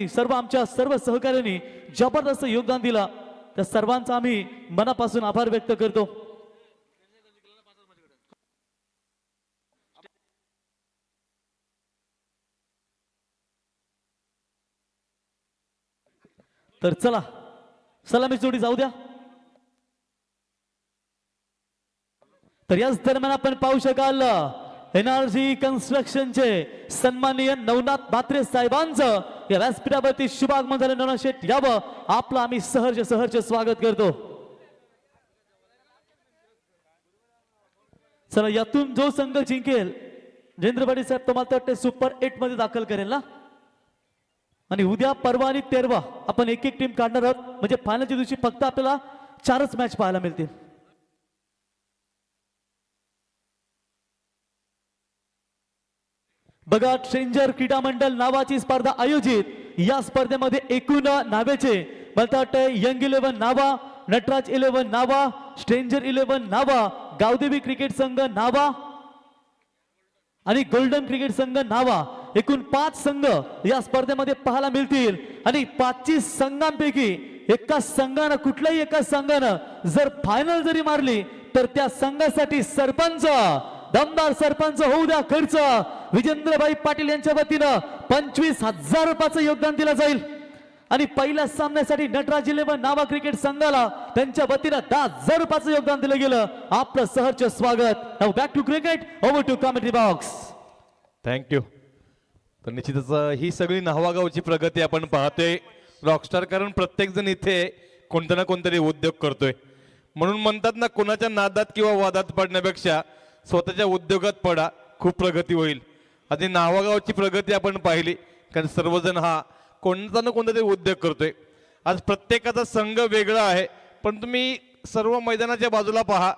सर्व आमच्या सर्व सहकार्यांनी जबरदस्त योगदान दिला, त्या सर्वांचा आम्ही मनापासून आभार व्यक्त करतो। तर चला सलामी जोडी जाऊ द्या। तर याच दरम्यान आपण पाहू शकाल एनआरजी कन्स्ट्रक्शनचे सन्माननीय नवनाथ म्हात्रे साहेबांचं या व्यासपीठावरती शुभागमन झालं। नवनाथ शेठ यावं आपलं आम्ही सहर्ष स्वागत करतो। चला यातून जो संघ जिंकेल जयेंद्र पाटील साहेब तुम्हाला वाटते सुपर 8 मध्ये दाखल करेल ना, आणि उद्या परवा आणि तेरवा आपण एक टीम काढणार आहोत, म्हणजे फायनलच्या दिवशी फक्त आपल्याला 4च मॅच पाहायला मिळतील। बघा स्ट्रेंजर क्रीडा मंडळ नावाची स्पर्धा आयोजित, या स्पर्धेमध्ये एकूण नावेचे मला वाटतं यंग 11 नावा, नटराज 11 नावा, स्ट्रेंजर 11 नावा, गावदेवी क्रिकेट संघ नावा आणि गोल्डन क्रिकेट संघ नावा, एकूण 5 संघ या स्पर्धेमध्ये पाहायला मिळतील। आणि 5 संघांपैकी एका संघानं कुठल्याही एका संघानं जर फायनल जरी मारली तर त्या संघासाठी सरपंच दमदार सरपंच होऊ द्या खर्च विजेंद्रभाई पाटील यांच्या वतीनं 25,000 रुपयाचं योगदान दिलं जाईल। आणि पहिल्या सामन्यासाठी नटराज 11 नावा क्रिकेट संघाला त्यांच्या वतीनं 10,000 रुपयाचं योगदान दिलं गेलं। आपलं सहर्ष स्वागत। Now back to cricket, over to commentary box. Thank you. तर निश्चितच ही सगळी नावागावची प्रगती आपण पाहतोय रॉकस्टार, कारण प्रत्येक जण इथे कोणता ना कोणतरी उद्योग करतोय। म्हणून म्हणतात ना, कोणाच्या नादात किंवा वादात पडण्यापेक्षा स्वतःच्या उद्योगात पडा, खूप प्रगती होईल। आधी नावागावची प्रगती आपण पाहिली, कारण सर्वजण हा कोणता ना कोणता तरी उद्योग करतोय। आज प्रत्येकाचा संघ वेगळा आहे, पण तुम्ही सर्व मैदानाच्या बाजूला पहा,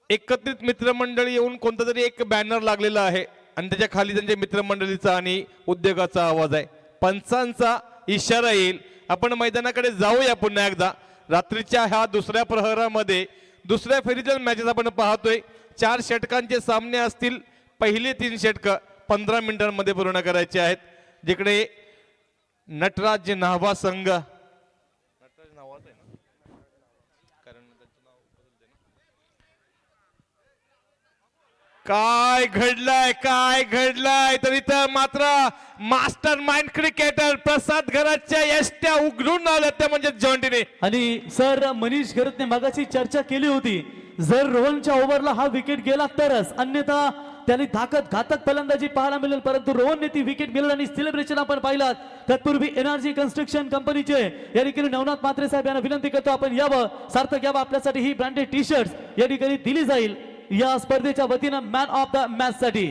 एकत्रित मित्रमंडळी येऊन कोणता तरी एक बॅनर लागलेला आहे आणि त्याच्या खाली त्यांच्या मित्रमंडळीचा आणि उद्योगाचा आवाज आहे। पंचांचा इशारा येईल, आपण मैदानाकडे जाऊया पुन्हा एकदा। रात्रीच्या ह्या दुसऱ्या प्रहरामध्ये दुसऱ्या फेरीच्या मॅचेस आपण पाहतोय। 4 षटकांचे सामने असतील, पहिले 3 षटक 15 मिनिटांमध्ये पूर्ण करायचे आहेत, जिकडे नटराज नावा संघ काय घडलाय तर इथं मात्र मास्टर माइंड क्रिकेटर प्रसाद घराच्या यष्ट्या उघडून आल्या, त्या म्हणजे जॉन्टीने। आणि सर मनीष घरतने मगाची चर्चा केली होती, जर रोहनच्या ओव्हरला हा विकेट गेला तरच, अन्यथा त्यांनी घातक फलंदाजी पाहायला मिळेल। परंतु रोहनने ती विकेट मिळेल आणि सेलिब्रेशन आपण पाहिलं। तत्पूर्वी एनआरजी कन्स्ट्रक्शन कंपनीचे या ठिकाणी नवनाथ म्हात्रे साहेब यांना विनंती करतो आपण यावं, सार्थक यावं, आपल्यासाठी ही ब्रँडेड टी शर्ट या ठिकाणी दिली जाईल या स्पर्धेच्या वतीनं मॅन ऑफ द मॅच साठी।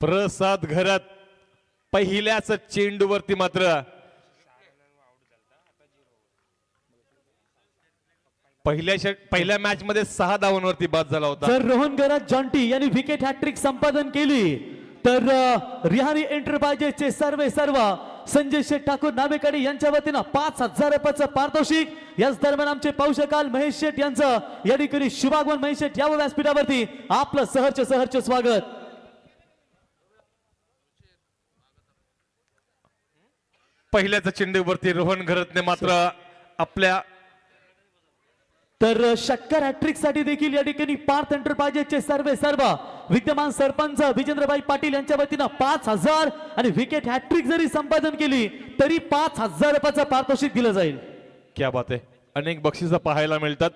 प्रसाद घरात पहिल्याच चेंडूवरती मात्र पहिल्या मॅच मध्ये 6 धावांवरती बाद झाला होता। जर रोहन घरात जॉन्टी यांनी विकेट हॅट्रिक संपादन केली तर रिहानी एंटरप्राइजेसचे सर्व संजय शेठ ठाकूर नावेकडे यांच्या वतीनं 5,000 रुपयाचं पारितोषिक। याच दरम्यान आमचे पाहू शकाल महेश शेठ यांचं या ठिकाणी शुभागमन। महेश शेठ यावं व्यासपीठावरती, आपलं सहर्ष स्वागत। पहिल्याच चेंडूवरती रोहन घरतने मात्र आपल्या तर शक्कर हॅट्रिक साठी देखील या ठिकाणी पार्थ एंटरप्राइजेसचे सर्व विद्यमान सरपंच विजेंद्रभाई पाटील यांच्या वतीनं 5,000 आणि विकेट हॅट्रिक जरी संपादन केली तरी 5,000 रुपयाचं पारितोषिक दिलं जाईल। क्या बात आहे। अनेक बक्षिसं पाहायला मिळतात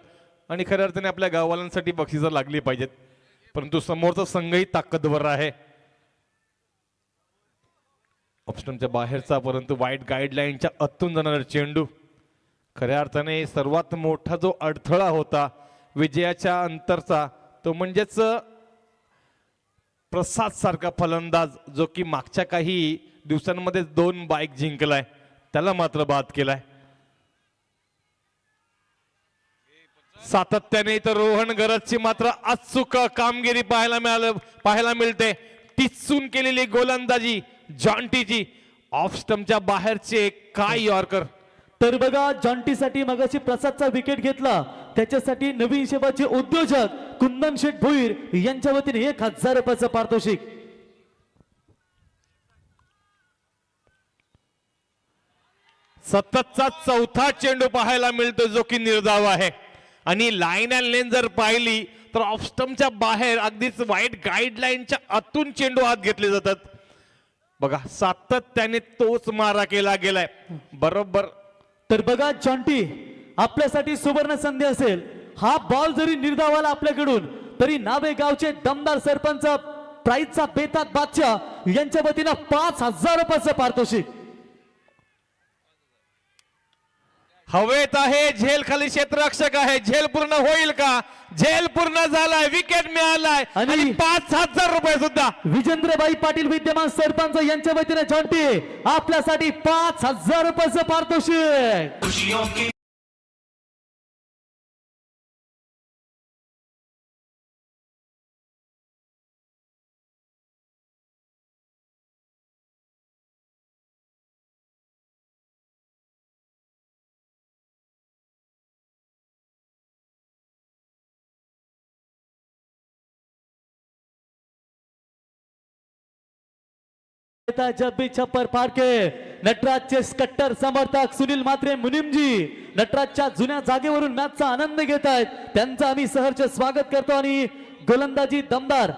आणि खऱ्या अर्थाने आपल्या गाववाल्यांसाठी बक्षिसं लागली पाहिजेत, परंतु समोरचा संघही ताकदवर आहे। ऑप्शनच्या बाहेरचा परंतु वाईट गाईडलाईनच्या आतून जाणारा चेंडू, खऱ्या अर्थाने सर्वात मोठा जो अडथळा होता विजयाच्या अंतरचा तो म्हणजेच प्रसाद सारखा फलंदाज, जो की मागच्या काही दिवसांमध्ये 2 बाईक जिंकलाय, त्याला मात्र बाद केलाय। सातत्याने तर रोहन गरजची मात्र अचूक कामगिरी पाहायला मिळते। टिचून केलेली गोलंदाजी जॉन्टीची, ऑफ स्टंपच्या बाहेरचे काय यॉर्कर, तर बघा जॉन्टीसाठी मगाशी प्रसादचा विकेट घेतला, त्याच्यासाठी नवीन हिशेबाचे उद्योजक कुंदन शेठ भोईर यांच्या वतीने 1000 रुपयाचं पारितोषिक. सततचा चौथा चेंडू पाहायला मिळतो जो की निर्धाव आहे आणि लाईन अँड लेन जर पाहिली तर ऑफ स्टंपच्या बाहेर अगदीच वाईट गाईडलाईनच्या आतून चेंडू हात घेतले जातात. बघा सातत्याने तोच मारा केला गेलाय बरोबर. तर बघा जॉन्टी आपल्यासाठी सुवर्ण संधी असेल, हा बॉल जरी निर्धावाला आपल्याकडून तरी नावे गावचे दमदार सरपंच प्राईजचा बेतात बादशाह यांच्या वतीनं 5000 रुपयाचं पारितोषिक. हवेत आहे झेल, खाली क्षेत्ररक्षक आहे, झेल पूर्ण होईल का? झेल पूर्ण झालाय, विकेट मिळालाय आणि 5000 रुपये सुद्धा विजेंद्रबाई पाटील विद्यमान सरपंच यांच्या वतीने जॉन्टी आपल्यासाठी 5000 रुपयाचं पारितोषिक. जब भी छप्पर फार के नटराजचे कट्टर समर्थक सुनील मात्रे मुनिमजी नटराजच्या जुन्या जागेवरून मॅचचा आनंद घेत आहेत, त्यांचं आम्ही सहर्ष स्वागत करतो. आणि गोलंदाजी दमदार.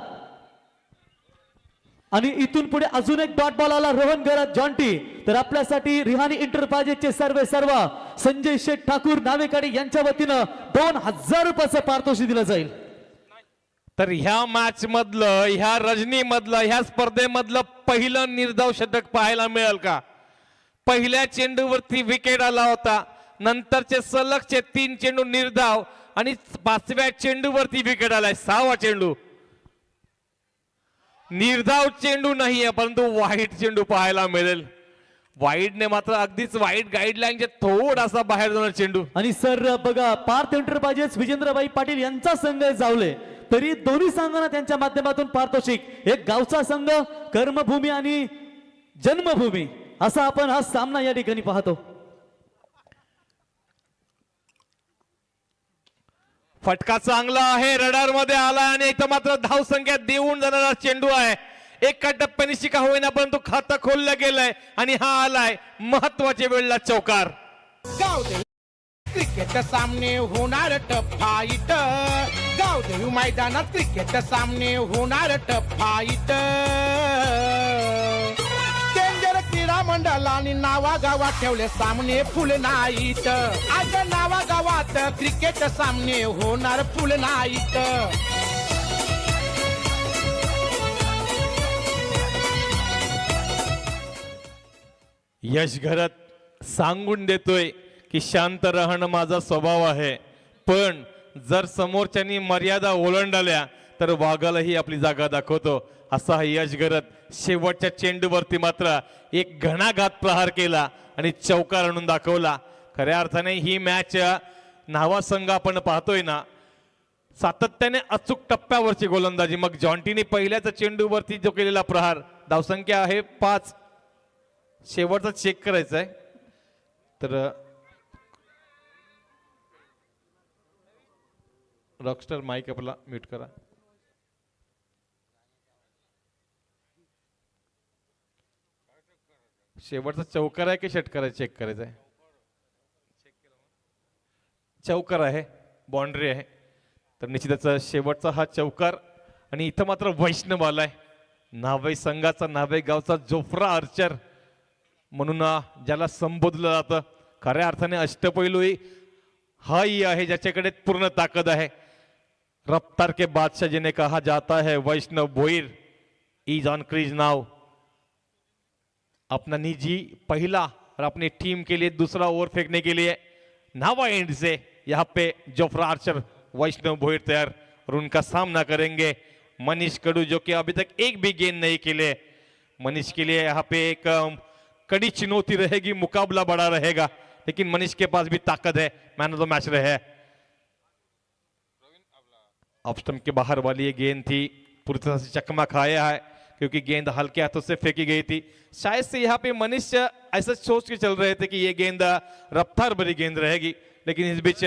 आणि इथून पुढे अजून एक डॉट बॉल आला रोहन गरज जॉन्टी. तर आपल्यासाठी रिहानी इंटरप्राइजेसचे सर्व संजय शेठ ठाकूर नावेकाडी यांच्या वतीनं 2000 रुपयाचं पारितोषिक दिलं जाईल. तर ह्या मॅच मधलं, ह्या रजनी मधलं, ह्या स्पर्धेमधलं पहिलं निर्धाव शतक पाहायला मिळेल का? पहिल्या चेंडूवरती विकेट आला होता, नंतरचे सलगचे 3 चेंडू निर्धाव आणि 5व्या चेंडूवरती विकेट आलाय. 6वा चेंडू निर्धाव चेंडू नाहीये परंतु वाईट चेंडू पाहायला मिळेल. वाईडने मात्र अगदीच वाईट गाईडलाईनचे थोडासा बाहेर जाणार चेंडू. आणि सर बघा पार्थ एंटरप्राइजेस विजेंद्रबाई पाटील यांचा संघ जावले तरी दोन्ही संघांना त्यांच्या माध्यमातून पारितोषिक. एक गावचा संघ कर्मभूमी आणि जन्मभूमी असा आपण हा सामना या ठिकाणी पाहतो. फटका चांगला आहे, रडार मध्ये आला आणि इथं मात्र धाव संख्या देऊन जाणारा चेंडू आहे. एका टप्प्याने शिका होईना परंतु खातं खोललं गेलंय आणि हा आलाय महत्वाच्या वेळेला चौकार. क्रिकेट सामने होणार टफ फाईट, गावदेवी मैदानात क्रिकेट सामने होणार टफ फाईट. डेंजर क्रीडा मंडळाने नावा गावात ठेवले सामने फुल नाईट. आज नावा गावात क्रिकेट सामने होणार फुल नाईट. यश घरत सांगून देतोय की शांत राहणं माझा स्वभाव आहे, पण जर समोरच्यांनी मर्यादा ओलांडल्या तर वाघालाही आपली जागा दाखवतो. असा हा यश घरत शेवटच्या चेंडूवरती मात्र एक घणाघात प्रहार केला आणि चौकार आणून दाखवला. खऱ्या अर्थाने ही मॅच न्हावा संघ आपण पाहतोय ना, सातत्याने अचूक टप्प्यावरची गोलंदाजी. मग जॉन्टीने पहिल्याच चेंडूवरती जो केलेला प्रहार, धावसंख्या आहे 5. शेवटचा चेक करायचा आहे तर रॉकस्टार माईक आपला म्यूट करा. शेवटचा चौकार आहे की षटकार आहे चेक करायचा आहे? चौकार आहे, बाउंड्री आहे. तर निश्चितच शेवटचा हा चौकार. आणि इथं मात्र वैष्णव आलाय, नावे संघाचा, नावे गावचा जोफ्रा आर्चर म्हणून ज्याला संबोधलं जातं. खऱ्या अर्थाने अष्टपैलू हाही आहे ज्याच्याकडे पूर्ण ताकद आहे. रफ्तार के बादशाह जिन्हें कहा जाता है Vaishnav Bhoir is on crease now. अपना निजी पहला और अपनी टीम के लिए दूसरा ओवर फेंकने के लिए नावा एंड से यहाँ पे जोफ्रा आर्चर वैष्णव भोईर तैयार और उनका सामना करेंगे मनीष कडू जो कि अभी तक एक भी गेंद नहीं खेले. मनीष के लिए यहाँ पे एक कड़ी चुनौती रहेगी, मुकाबला बड़ा रहेगा, लेकिन मनीष के पास भी ताकत है. मैन ऑफ द मैच रहे. ऑफ स्टंप के बाहर वाली ये गेंद थी, पूरी तरह से चकमा खाया है क्योंकि गेंद हल्के हाथों से फेंकी गई थी. शायद से यहाँ पे मनीष ऐसा सोच के चल रहे थे कि ये गेंद रफ्तार भरी गेंद रहेगी, लेकिन इस बीच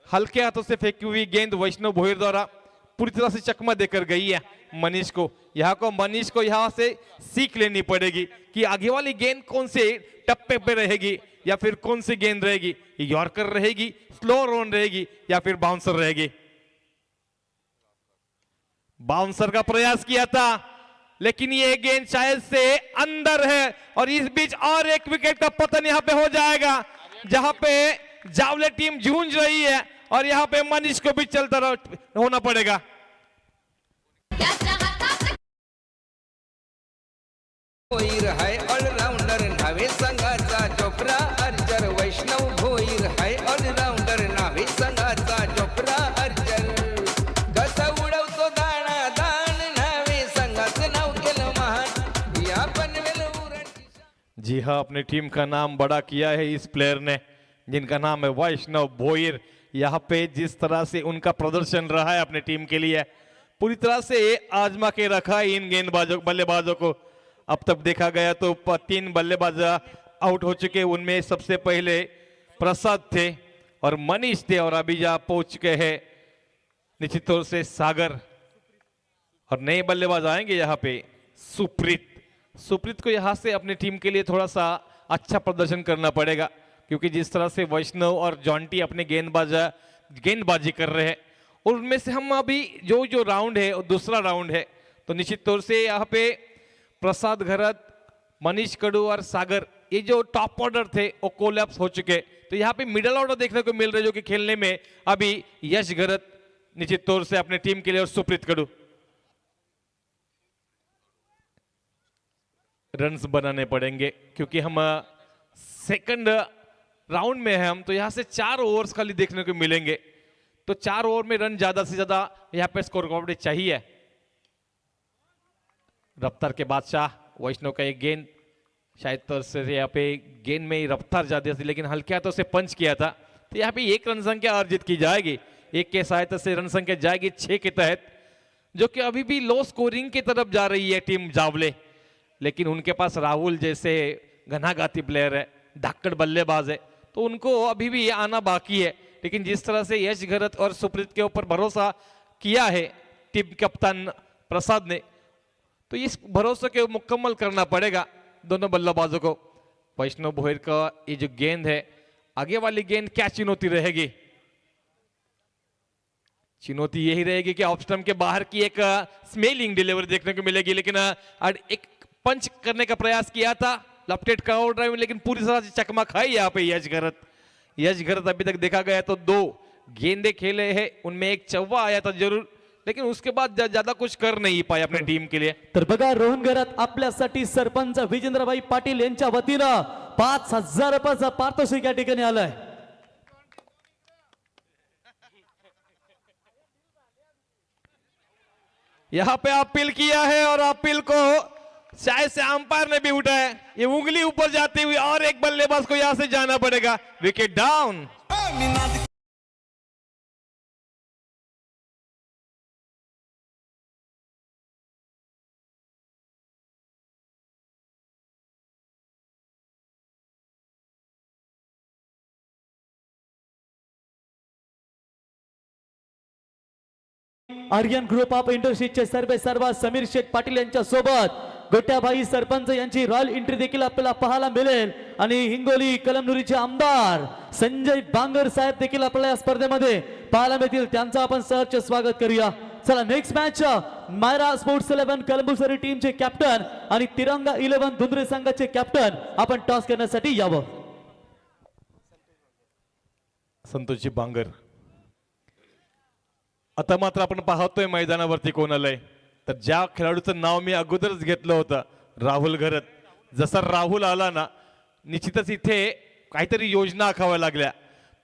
हल्के हाथों से फेंकी हुई गेंद वैष्णव भोईर द्वारा पूरी तरह से चकमा देकर गई है मनीष को। मनीष को यहाँ से सीख लेनी पड़ेगी कि आगे वाली गेंद कौन से टप्पे पे रहेगी या फिर कौन सी गेंद रहेगी, यॉर्कर रहेगी, स्लो रन रहेगी या फिर बाउंसर रहेगी। बाउंसर का प्रयास किया था लेकिन ये गेंद शायद से अंदर है और इस बीच और एक विकेट का पतन यहाँ पे हो जाएगा, जहां पे जावले टीम जूझ रही है और यहाँ पे मनीष को भी चलता होना पड़ेगा। भोईर है ऑलराउंडर नावे संघाचा चोप्रा अर्चर, वैष्णव भोईर है ऑलराउंडर नावे संघाचा चोप्रा अर्चर, कसा उडवतो दाणा दाण नावे संघाचं नाव केलं महान या पनवेल उरण। जी हाँ, अपनी टीम का नाम बड़ा किया है इस प्लेयर ने जिनका नाम है वैष्णव भोईर। यहाँ पे जिस तरह से उनका प्रदर्शन रहा है अपने टीम के लिए, पूरी तरह से आजमा के रखा है इन गेंदबाजों बल्लेबाजों को। अब तक देखा गया तो 3 बल्लेबाज आउट हो चुके, उनमें सबसे पहले प्रसाद थे और मनीष थे और अभी जा पहुंच चुके हैं निश्चित तौर से सागर और नए बल्लेबाज आएंगे यहाँ पे सुप्रीत को यहाँ से अपनी टीम के लिए थोड़ा सा अच्छा प्रदर्शन करना पड़ेगा, क्योंकि जिस तरह से वैष्णव और जॉन्टी अपने गेंदबाजी कर रहे हैं और उनमें से हम अभी जो राउंड है दूसरा राउंड है, तो निश्चित तौर से यहाँ पे प्रसाद घरत, मनीष कडू और सागर ये जो टॉप ऑर्डर थे वो कोलैप्स हो चुके, तो यहाँ पे मिडल ऑर्डर देखने को मिल रहे जो कि खेलने में अभी यश घरत निश्चित तौर से अपने टीम के लिए और सुप्रीत कडू रन्स बनाने पड़ेंगे, क्योंकि हम सेकंड राउंड में है हम, तो यहाँ से 4 ओवर्स खाली देखने को मिलेंगे, तो 4 ओवर में रन ज्यादा से ज्यादा यहाँ पे स्कोर कवरेज चाहिए। रफ्तार के बादशाह वैष्णव का एक गेंद शायद तौर से यहाँ पे गेंद में रफ्तार ज्यादा थी लेकिन हल्के हाथों से पंच किया था, तो यहाँ पे 1 रन संख्या अर्जित की जाएगी, 1 के सहायता से रन संख्या जाएगी 6 के तहत, जो कि अभी भी लो स्कोरिंग की तरफ जा रही है टीम जावले। लेकिन उनके पास राहुल जैसे घनाघाती प्लेयर है, धाकड़ बल्लेबाज है, तो उनको अभी भी आना बाकी है। लेकिन जिस तरह से यश घरत और सुप्रीत के ऊपर भरोसा किया है टीम कप्तान प्रसाद ने, तो इस भरोसे को मुकम्मल करना पड़ेगा दोनों बल्लेबाजों को। वैष्णव भोईर का ये जो गेंद है, आगे वाली गेंद क्या चुनौती रहेगी? चुनौती यही रहेगी कि ऑफ स्टंप के बाहर की एक स्मेलिंग डिलीवरी देखने को मिलेगी, लेकिन एक पंच करने का प्रयास किया था लपटेट का आउट ड्राइव, लेकिन पूरी तरह से चकमा खाई यहाँ पे यश घरत। अभी तक देखा गया तो 2 गेंदे खेले हैं, उनमें एक चौवा आया था जरूर, लेकिन उसके बाद ज्यादा कुछ कर नहीं पाए अपने टीम के लिए। तर बघा रोहन घरात आपल्यासाठी सरपंच विजेंद्रभाई पाटील यांच्या वतीनं 5000 रुपयाचा पारितोषिक या ठिकाणी आलाय। यहाँ पे अपील किया है और अपील को शायद से अंपायर ने भी उठाया, ये उंगली ऊपर जाती हुई और एक बल्लेबाज को यहाँ से जाना पड़ेगा। Wicket down. Aryan group of इंडस्ट्रीजचे सर्व समीर शेठ पाटील यांच्या सोबत गोट्याबाई सरपंच यांची रॉयल एंट्री देखील आपल्याला पाहायला मिळेल आणि हिंगोली कलमनुरीचे आमदार संजय बांगर साहेब देखील आपल्याला या स्पर्धेमध्ये पाहायला मिळतील, त्यांचं आपण सहर्ष स्वागत करूया। चला नेक्स्ट मॅच मायरा स्पोर्ट्स 11 कलंबुसरी टीमचे कॅप्टन आणि तिरंगा 11 धुंद्रे संघाचे कॅप्टन आपण टॉस करण्यासाठी यावं। संतोषजी बांगर आता मात्र आपण पाहतोय मैदानावरती कोण आलंय, तर ज्या खेळाडूचं नाव मी अगोदरच घेतलं होतं राहुल घरत, जसा राहुल आला ना निश्चितच इथे काहीतरी योजना आखाव्या लागल्या।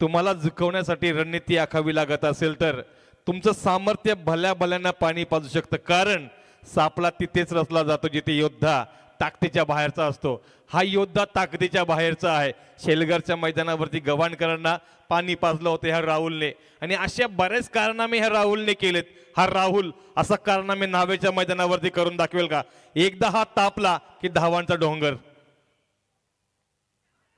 तुम्हाला झुकवण्यासाठी रणनीती आखावी लागत असेल तर तुमचं सामर्थ्य भल्या भल्यांना पाणी पाजू शकतं, कारण सापला तिथेच रचला जातो जिथे योद्धा ताकदीच्या बाहेरचा असतो। हा योद्धा ताकदीच्या बाहेरचा आहे। शेलगरच्या मैदानावरती गव्हाणकरांना पाणी पाजलं होतं ह्या राहुलने, आणि अशा बरेच कारनामे ह्या राहुलने केलेत। हा राहुल असा कारनामे नावेच्या मैदानावरती करून दाखवेल का? एकदा हा तापला की धावांचा डोंगर।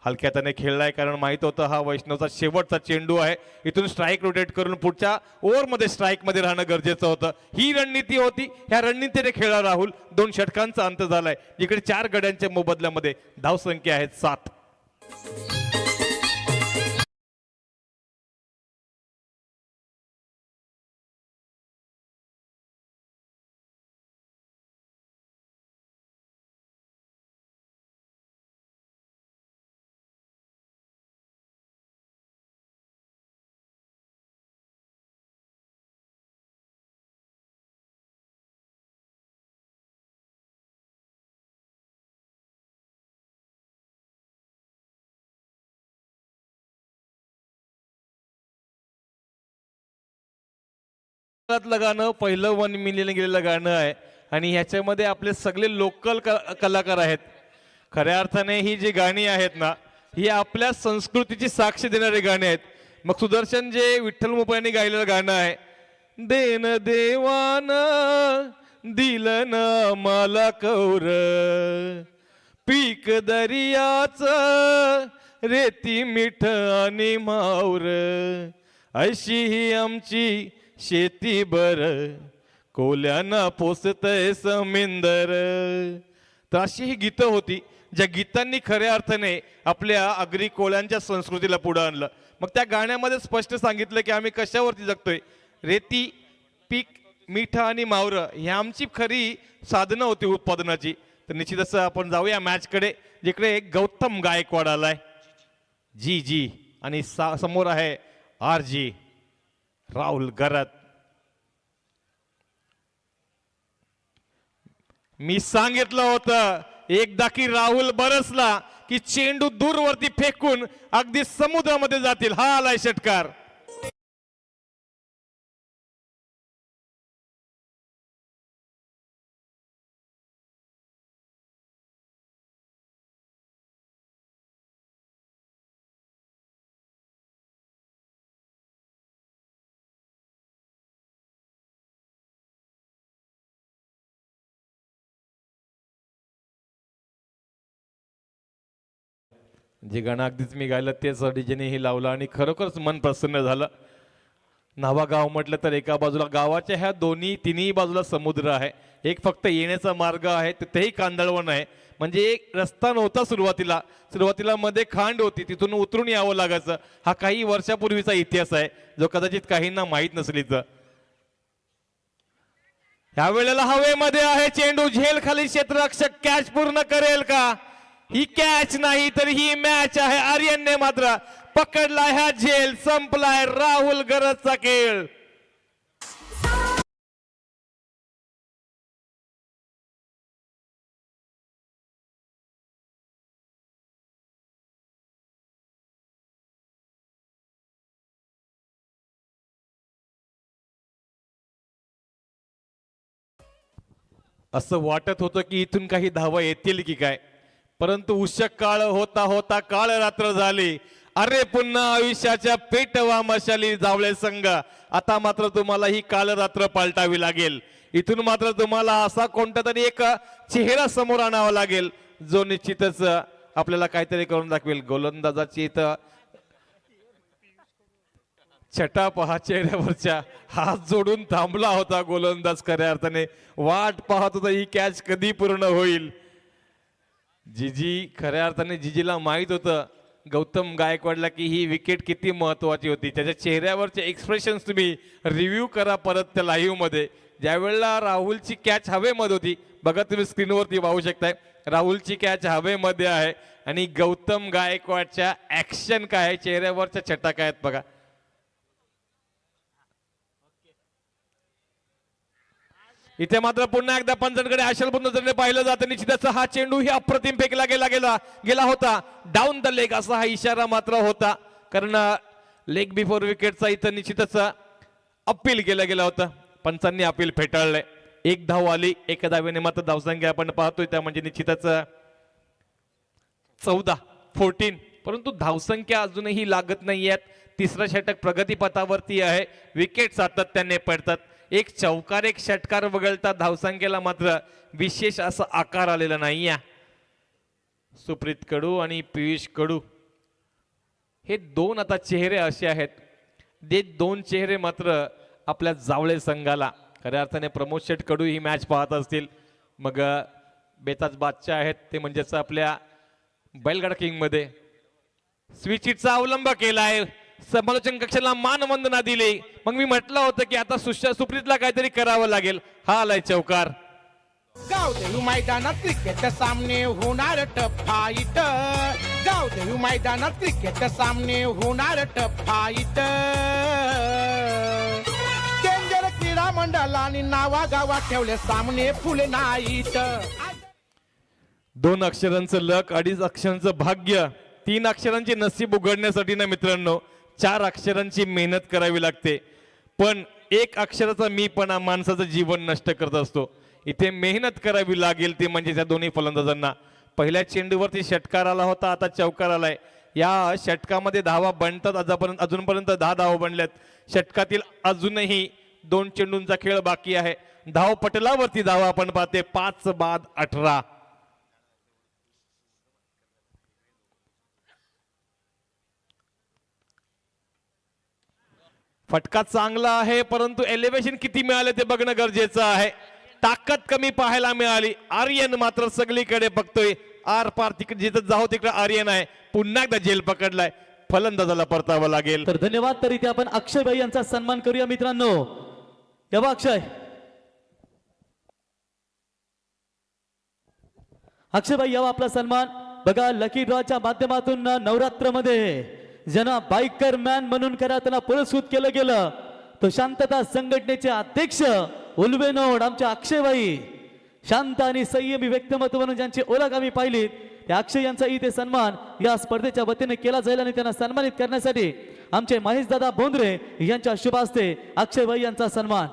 हलक्या त्याने खेळलाय, कारण माहित होतं हा वैष्णवचा शेवटचा चेंडू आहे. इथून स्ट्राईक रोटेट करून पुढच्या ओव्हरमध्ये स्ट्राईकमध्ये राहणं गरजेचं होतं. ही रणनीती होती. ह्या रणनीतीने खेळला राहुल. 2 षटकांचा अंत झालाय, जिकडे 4 गड्यांच्या मोबदल्यामध्ये धावसंख्या आहेत 7. गाणं पहिलं 1 मिलियन गेलेलं गाणं आहे आणि ह्याच्यामध्ये आपले सगळे लोकल कलाकार आहेत. खऱ्या अर्थाने ही जी गाणी आहेत ना, ही आपल्या संस्कृतीची साक्ष देणारी गाणी आहेत. मग सुदर्शन जे विठ्ठल मुंबईने गायलेलं गाणं आहे, देन देवान दिलं ना मला कौर, पीक दर्याच रेती मिठ आणि मावर, अशी ही आमची शेती बर, कोल्याना पोसतय समिंदर. तर अशी ही गीतं होती, ज्या गीतांनी खऱ्या अर्थाने आपल्या आगरी कोळ्यांच्या संस्कृतीला पुढे आणलं. मग त्या गाण्यामध्ये स्पष्ट सांगितलं की आम्ही कशावरती जगतोय. रेती, पीक, मीठ आणि मावरं ही आमची खरी साधनं होती उत्पादनाची. तर निश्चितच आपण जाऊया मॅचकडे, जिकडे गौतम गायकवाड आलाय. जी आणि समोर आहे RG राहुल गरत. मी सांगितलं होतं एकदा की राहुल बरसला की चेंडू दूरवरती फेकून अगदी समुद्रामध्ये जातील. हा आलाय षटकार. जे गाणं अगदीच मी गायलं तेच डीजेने ही लावलं आणि खरोखरच मन प्रसन्न झालं. नावा गाव म्हटलं तर एका बाजूला गावाच्या ह्या तिन्ही बाजूला समुद्र आहे. एक फक्त येण्याचा मार्ग आहे, तिथेही कांदळवन आहे. म्हणजे एक रस्ता नव्हता सुरुवातीला मध्ये खांड होती, तिथून उतरून यावं लागायचं. हा काही वर्षापूर्वीचा इतिहास आहे, जो कदाचित काहींना माहीत नसलीच. ह्या वेळेला हवेमध्ये आहे चेंडू, झेल खाली क्षेत्ररक्षक कॅच पूर्ण करेल का? ही कॅच नाही तर ही मॅच आहे. आर्यनने मात्र पकडला ह्या झेल. संपलाय राहुल गरजचा खेळ. असं वाटत होतं की इथून काही धावा येतील की काय, परंतु उषक काळ होता होता काळ रात्र झाली. अरे पुन्हा आयुष्याच्या पेटवा मशाली जावळे संघ. आता मात्र तुम्हाला ही काल रात्र पालटावी लागेल. इथून मात्र तुम्हाला असा कोणता तरी एक चेहरा समोर आणावा लागेल, जो निश्चितच आपल्याला काहीतरी करून दाखवेल. गोलंदाजाची इथं छटा पहा चेहऱ्यावरच्या, हात जोडून थांबला होता गोलंदाज. खऱ्या अर्थाने वाट पाहत होता ही कॅच कधी पूर्ण होईल. खऱ्या अर्थाने जिजीला माहित होतं गौतम गायकवाडला की ही विकेट किती महत्वाची होती. त्याच्या चेहऱ्यावरचे एक्सप्रेशन्स तुम्ही रिव्ह्यू करा परत त्या लाईव्ह मध्ये. ज्यावेळेला राहुलची कॅच हवेमध्ये होती, बघा तुम्ही स्क्रीनवरती पाहू शकताय, राहुलची कॅच हवेमध्ये आहे आणि गौतम गायकवाडच्या ऍक्शन काय आहे, चेहऱ्यावरच्या छटा काय आहेत बघा. इथे मात्र पुन्हा एकदा पंचांकडे आशलपूर नजरेने पाहिलं जातं. निश्चितच हा चेंडू ही अप्रतिम फेकला गेला होता. डाऊन द लेग असा हा इशारा मात्र होता, कारण लेग बिफोर विकेटचा इथं निश्चितच अपील केला गेला होता. पंचांनी अपील फेटाळलंय. 1 धाव आली. एका धावेने मात्र धावसंख्या आपण पाहतोय त्या म्हणजे निश्चितच 14, परंतु धावसंख्या अजूनही लागत नाहीयेत. तिसरं षटक प्रगतीपथावरती आहे. विकेट सातत्याने पडतात. एक चौकार एक षटकार वगळता धावसंख्येला मात्र विशेष असा आकार आलेला नाहीये. सुप्रीत कडू आणि पियुष कडू हे दोन आता चेहरे असे आहेत, ते दोन चेहरे मात्र आपल्या जावळे संघाला खऱ्या अर्थाने प्रमोद शेठ कडू ही मॅच पाहत असतील, मग बेताज बादशाह आहेत ते म्हणजेच आपल्या बैलगाडा किंग मध्ये स्विचिटचा अवलंब केलाय, समालोचन कक्षाला मानवंदना दिली. मग मी म्हटलं होतं की आता सुप्रीतला काहीतरी करावं लागेल. हा आलाय चौकार. गावदेवी मैदानात क्रिकेट सामने होणार टफ फाईट. गावदेवी मैदानात क्रिकेट सामने होणार टफ फाईट. डेंजर क्रीडा मंडळाने नावा गावात ठेवले सामने फुल नाईट. 2 अक्षरांचं लक, 2.5 अक्षरांचं भाग्य, 3 अक्षरांची नसीब उघडण्यासाठी ना मित्रांनो 4 अक्षरांची मेहनत करावी लागते. पण 1 अक्षराचा मीपणा माणसाचं जीवन नष्ट करत असतो. इथे मेहनत करावी लागेल ती म्हणजे त्या दोन्ही फलंदाजांना. पहिल्या चेंडूवरती षटकार आला होता, आता चौकार आलाय. या षटकामध्ये धावा बनतात, अजूनपर्यंत 10 धावा बनल्यात. षटकातील अजूनही 2 चेंडूंचा खेळ बाकी आहे. धाव पटलावरती धावा आपण पाहते 5 बाद 18. फटका चांगला आहे, परंतु एलिव्हेशन किती मिळाले ते बघणं गरजेचं आहे. ताकद कमी पाहायला मिळाली. आर्यन मात्र सगळीकडे बघतोय. आर पार तिकडे जिथं जाऊ तिकडे आर्यन आहे. पुन्हा एकदा झेल पकडलाय. फलंदाजाला परतावं लागेल. तर धन्यवाद. तर इथे आपण अक्षय भाई यांचा सन्मान करूया मित्रांनो. तेव्हा अक्षय भाई यावा आपला सन्मान. बघा लकी ड्रॉच्या माध्यमातून नवरात्रमध्ये ज्यांना बायकर मॅन म्हणून करा त्यांना पुरस्कृत केलं गेलं, तो शांतता संघटनेचे अध्यक्ष उल्वेनोड आमच्या अक्षयभाई. शांत आणि संयमी व्यक्तिमत्व म्हणून ज्यांची ओळख आम्ही पाहिली त्या अक्षय यांचा इथे सन्मान या स्पर्धेच्या वतीने केला जाईल. आणि त्यांना सन्मानित करण्यासाठी आमचे महेश दादा बोंद्रे यांच्या शुभ हस्ते अक्षयभाई यांचा सन्मान.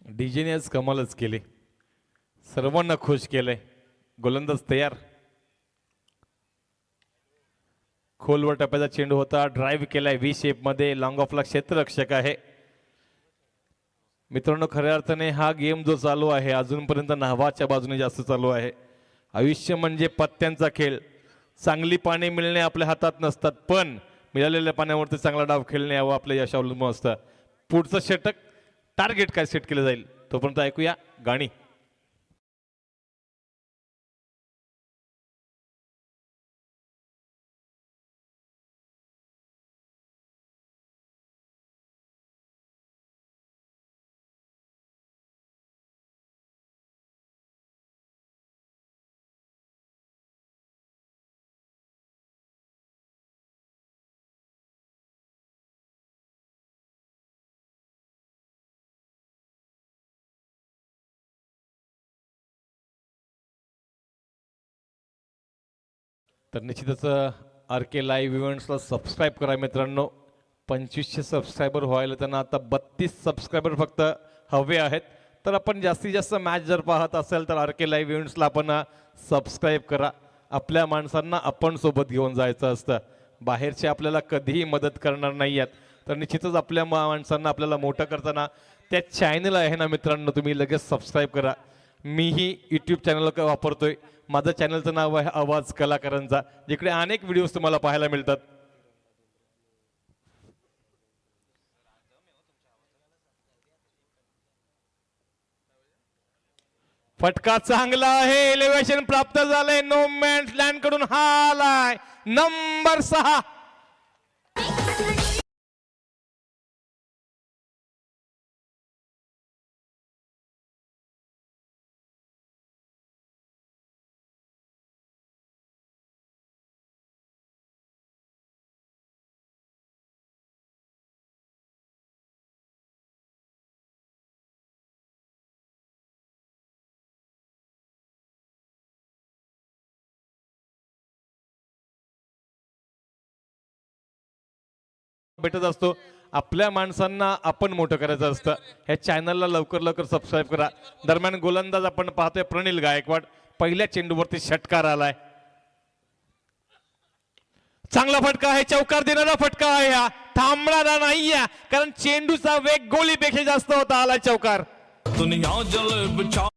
डीजेने आज कमालच केली, सर्वांना खुश केलंय. गोलंदाज तयार. खोलवर टप्प्याचा चेंडू होता, ड्राईव्ह केलाय व्ही शेप मध्ये. लॉंग ऑफला क्षेत्ररक्षक आहे. मित्रांनो खऱ्या अर्थाने हा गेम जो चालू आहे अजूनपर्यंत नावाच्या बाजूने जास्त चालू आहे. आयुष्य म्हणजे पत्त्यांचा खेळ. चांगली पाणी मिळणे आपल्या हातात नसतात, पण मिळालेल्या पाण्यावरती चांगला डाव खेळणे यावं आपल्या यश अवलंबून असतं. पुढचं षटक टार्गेट काय सेट केलं जाईल तोपर्यंत ऐकूया गाणी. तर निश्चितच आर के लाईव्ह इव्हेंट्सला सबस्क्राईब करा मित्रांनो. 2500 सबस्क्रायबर व्हायला त्यांना आता 32 सबस्क्रायबर फक्त हवे आहेत. तर आपण जास्तीत जास्त मॅच जर पाहत असेल तर आर के लाईव्ह इव्हेंट्सला आपण सबस्क्राईब करा. आपल्या माणसांना आपण सोबत घेऊन जायचं असतं. बाहेरचे आपल्याला कधीही मदत करणार नाही आहेत. तर निश्चितच आपल्या माणसांना आपल्याला मोठं करताना त्या चॅनल आहे ना मित्रांनो, तुम्ही लगेच सबस्क्राईब करा. मीही यूट्यूब चॅनल वापरतोय. माझं चॅनलचं नाव आहे आवाज कलाकारांचा, जिकडे अनेक व्हिडिओज तुम्हाला पाहायला मिळतात. फटका चांगला आहे, एलिव्हेशन प्राप्त झालंय. नो मॅन्स लँड कडून हा आलाय नंबर 6. भेटत असतो. आपल्या माणसांना आपण मोठं करायचं असतं. ह्या चॅनलला लवकर लवकर सबस्क्राईब करा. दरम्यान गोलंदाज आपण पाहतोय प्रणिल गायकवाड. पहिल्या चेंडूवरती षटकार आलाय. चांगला फटका आहे, चौकार देणारा फटका आहे हा, थांबणारा नाहीये कारण चेंडूचा वेग गोलीपेक्षा जास्त होता. आला चौकार. दुनिया जल बचा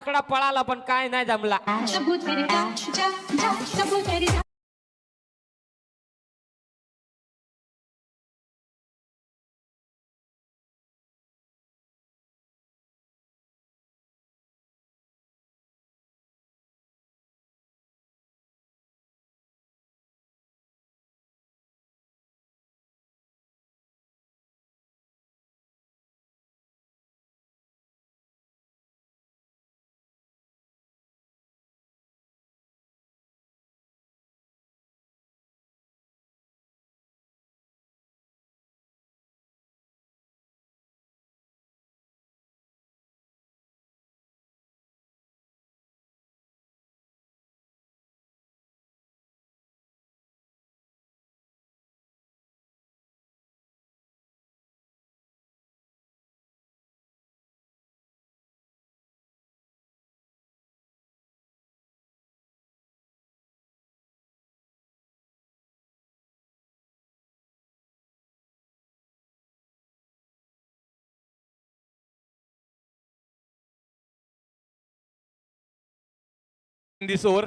आकडा पळाला पण काय नाही जमला. दिस ओव्हर.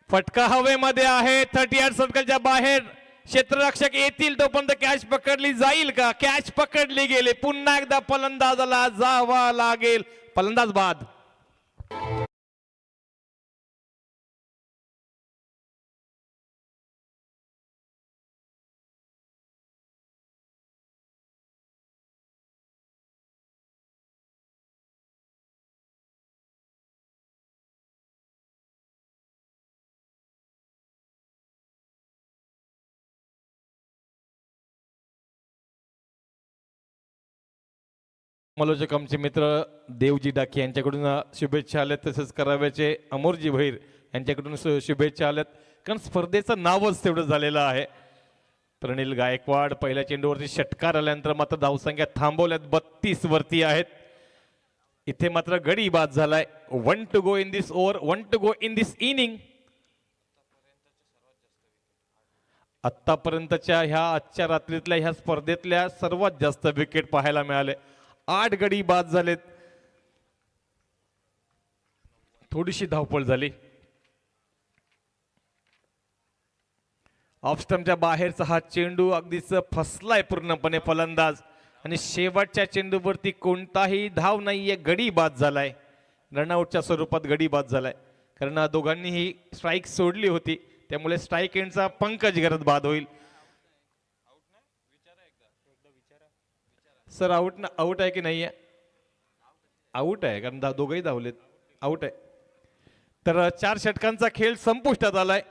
फटका हवेमध्ये आहे, 30 यार्ड सर्कलच्या बाहेर. क्षेत्ररक्षक येतील तोपर्यंत कॅच पकडली जाईल का? कॅच पकडली गेली. पुन्हा एकदा फलंदाजाला जावा लागेल. फलंदाज बाद. समालोचक आमचे मित्र देवजी डाके यांच्याकडून शुभेच्छा आल्यात, तसेच कराव्याचे अमोरजी भैर यांच्याकडून शुभेच्छा आल्यात. कारण स्पर्धेचं नावच तेवढं झालेलं आहे. प्रणिल गायकवाड पहिल्या चेंडूवरती षटकार आल्यानंतर मात्र धावसंख्या थांबवल्यात, 32 वरती आहेत. इथे मात्र गडी बाद झालाय. 1 to go in this over, 1 to go in this inning. आतापर्यंतच्या ह्या आजच्या रात्रीतल्या ह्या स्पर्धेतल्या सर्वात जास्त विकेट पाहायला मिळाले. 8 गडी बाद झालेत. थोडीशी धावपळ झाली. ऑफस्टंपच्या बाहेरचा हा चेंडू अगदीच फसलाय पूर्णपणे फलंदाज, आणि शेवटच्या चेंडूवरती कोणताही धाव नाहीये. गडी बाद झालाय, रनआउटच्या स्वरूपात गडी बाद झालाय. कारण दोघांनीही स्ट्राईक सोडली होती, त्यामुळे स्ट्राईक एंडचा पंकज घरात बाद होईल. सर आउट आहे की नाही आहे? आउट आहे, कारण दोघंही धावलेत. आउट आहे. तर 4 षटकांचा खेळ संपुष्टात आलाय.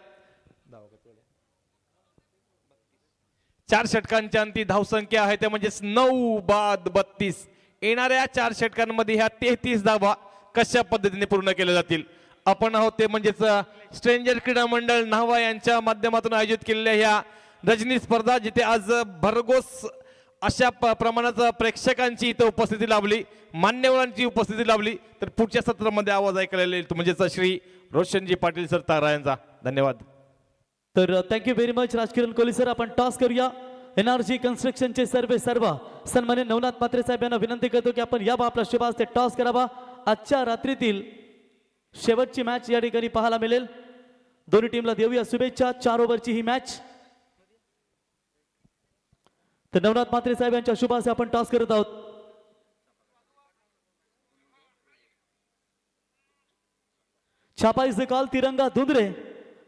4 षटकांच्या अंती धावसंख्या आहे त्या म्हणजेच 9 बाद 32. येणाऱ्या 4 षटकांमध्ये ह्या 33 धावा कशा पद्धतीने पूर्ण केल्या जातील. आपण आहोत ते म्हणजेच स्ट्रेंजर क्रीडा मंडळ न्हावा यांच्या माध्यमातून आयोजित केलेल्या ह्या रजनी स्पर्धा, जिथे आज भरघोस अशा प्रमाणात प्रेक्षकांची इथं उपस्थिती लाभली, मान्यवरांची उपस्थिती लाभली. तर पुढच्या सत्रामध्ये आवाज ऐकायला येईल तो म्हणजेच श्री रोशनजी पाटील सर तारा यांचा. धन्यवाद. तर thank you very much Rajkiran Kohli sir. आपण टॉस करूया. एनआरजी कन्स्ट्रक्शनचे सर्व सन्मान्य नवनाथ म्हात्रे साहेब यांना विनंती करतो की आपण या आपला शुभास ते टॉस करावा. आजच्या रात्रीतील शेवटची मॅच या ठिकाणी पाहायला मिळेल. दोन्ही टीमला देऊया शुभेच्छा. 4 ओव्हरची ही मॅच. तर नवनाथ म्हात्रे साहेब यांच्या शुभास आपण टॉस करत आहोत. छापा इज द कॉल. तिरंगा धुंद्रे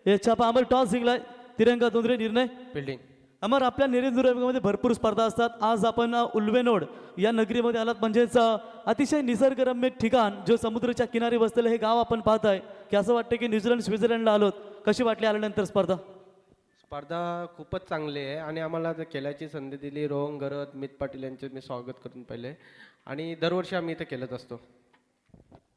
हे छापा. अमर टॉस जिंकलाय. तिरंगा धुंद्रे निर्णय बिल्डिंग. अमर, आपल्या नरेंद्रमध्ये भरपूर स्पर्धा असतात. आज आपण उल्वेनोड या नगरीमध्ये आलात, म्हणजेच अतिशय निसर्गरम्य ठिकाण जो समुद्राच्या किनारी बसलेलं हे गाव आपण पाहताय की असं वाटतं की न्यूझीलंड स्वित्झर्लंडला आलोत. कशी वाटली आल्यानंतर स्पर्धा? स्पर्धा खूपच चांगली आहे आणि आम्हाला जर खेळायची संधी दिली रोहन गरत मित पाटील यांचे मी स्वागत करून पहिले आणि दरवर्षी आम्ही इथे खेळत असतो.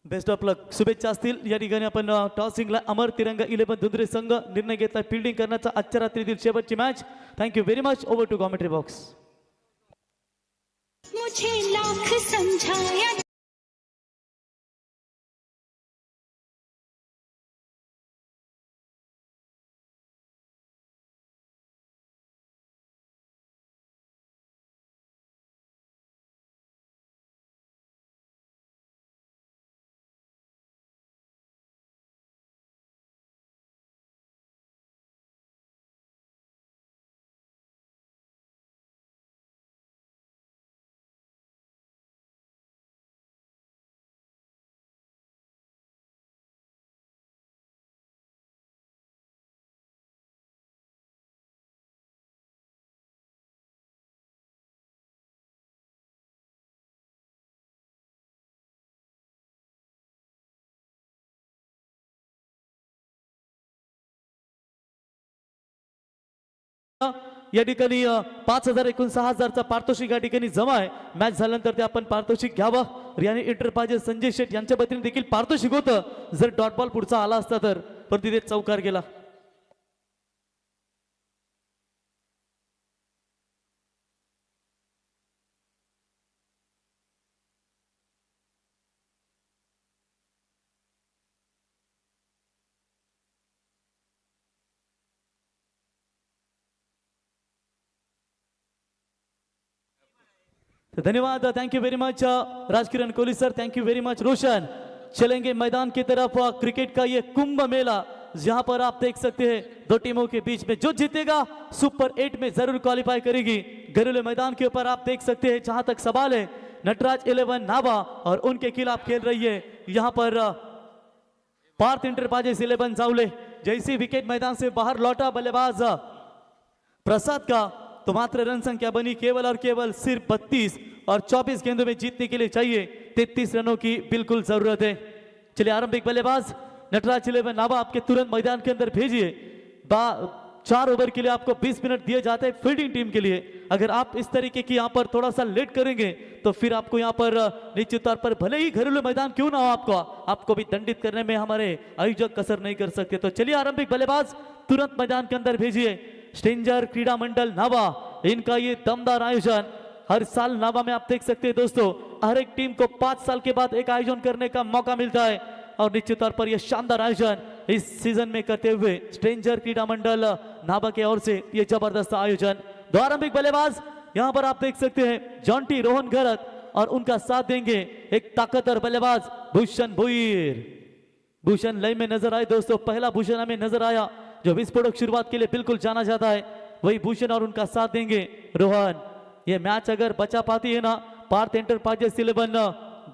बेस्ट ऑफ लक. शुभेच्छा असतील. या ठिकाणी आपण टॉस जिंकला. अमर तिरंगा 11 धुंद्रे संघ निर्णय घेतला फिल्डिंग करण्याचा. आजच्या रात्रीतील शेवटची match. Thank you very much. Over to commentary box. मुझे लाख समझाया या ठिकाणी 5,000 एकूण 6,000चा पारितोषिक या ठिकाणी जमा आहे. मॅच झाल्यानंतर ते आपण पारितोषिक घ्यावं. रियानी इंटरप्राइजेस संजय शेठ यांच्या वतीने देखील पारितोषिक होतं जर डॉट बॉल पुढचा आला असता तर, पण तिथे चौकार गेला. तो धन्यवाद. Thank you very much Rajkiran Kohli sir. Thank you very much Roshan. चलेंगे मैदान की तरफ. क्रिकेट का ये कुंभ मेला जहां पर आप देख सकते हैं दो टीमों के बीच में जो जीतेगा सुपर 8 में जरूर क्वालिफाई करेगी. घरेलू मैदान के ऊपर आप देख सकते हैं जहां तक सवाल है नटराज 11 नावा और उनके खिलाफ खेल रही है यहां पर पार्थ इंटरप्राइजेस 11 जावले. जैसी विकेट मैदान से बाहर लौटा बल्लेबाज प्रसाद का तो मात्र रन संख्या बनी केवल और केवल सिर्फ 32 और 24 गेंदों में जीतने के लिए चाहिए 33 रनों की बिल्कुल जरूरत है. चलिए आरंभिक बल्लेबाज नटराज 11 नावा आपके तुरंत मैदान के अंदर भेजिए. 4 ओवर के लिए आपको 20 मिनट दिए जाते हैं फील्डिंग टीम के लिए. अगर आप इस तरीके की यहाँ पर थोड़ा सा लेट करेंगे तो फिर आपको यहाँ पर निश्चित तौर पर भले ही घरेलू मैदान क्यों ना हो आपको भी दंडित करने में हमारे आयोजक कसर नहीं कर सकते. तो चलिए आरंभिक बल्लेबाज तुरंत मैदान के अंदर भेजिए. स्ट्रेंजर क्रीडा मंडल नावा, इनका ये दमदार आयोजन हर साल नावा में आप देख सकते हैं दोस्तों, हर एक टीम को 5 साल के बाद एक आयोजन करने का मौका मिलता है और निश्चित तौर पर यह शानदार आयोजन इस सीजन में करते हुए स्ट्रेंजर क्रीडा मंडल नावा की ओर से ये जबरदस्त आयोजन. दो आरंभिक बल्लेबाज यहां पर आप देख सकते हैं जॉन्टी रोहन गरत और उनका साथ देंगे एक ताकतवर बल्लेबाज भूषण भुईर. भूषण लय में नजर आए दोस्तों. पहला भूषण हमें नजर आया जो विस्फोटक शुरुआत के लिए बिल्कुल जाना जाता है, वही भूषण और उनका साथ देंगे रोहन. ये मैच अगर बचा पाती है ना पार्थ एंटरप्राइजेस 11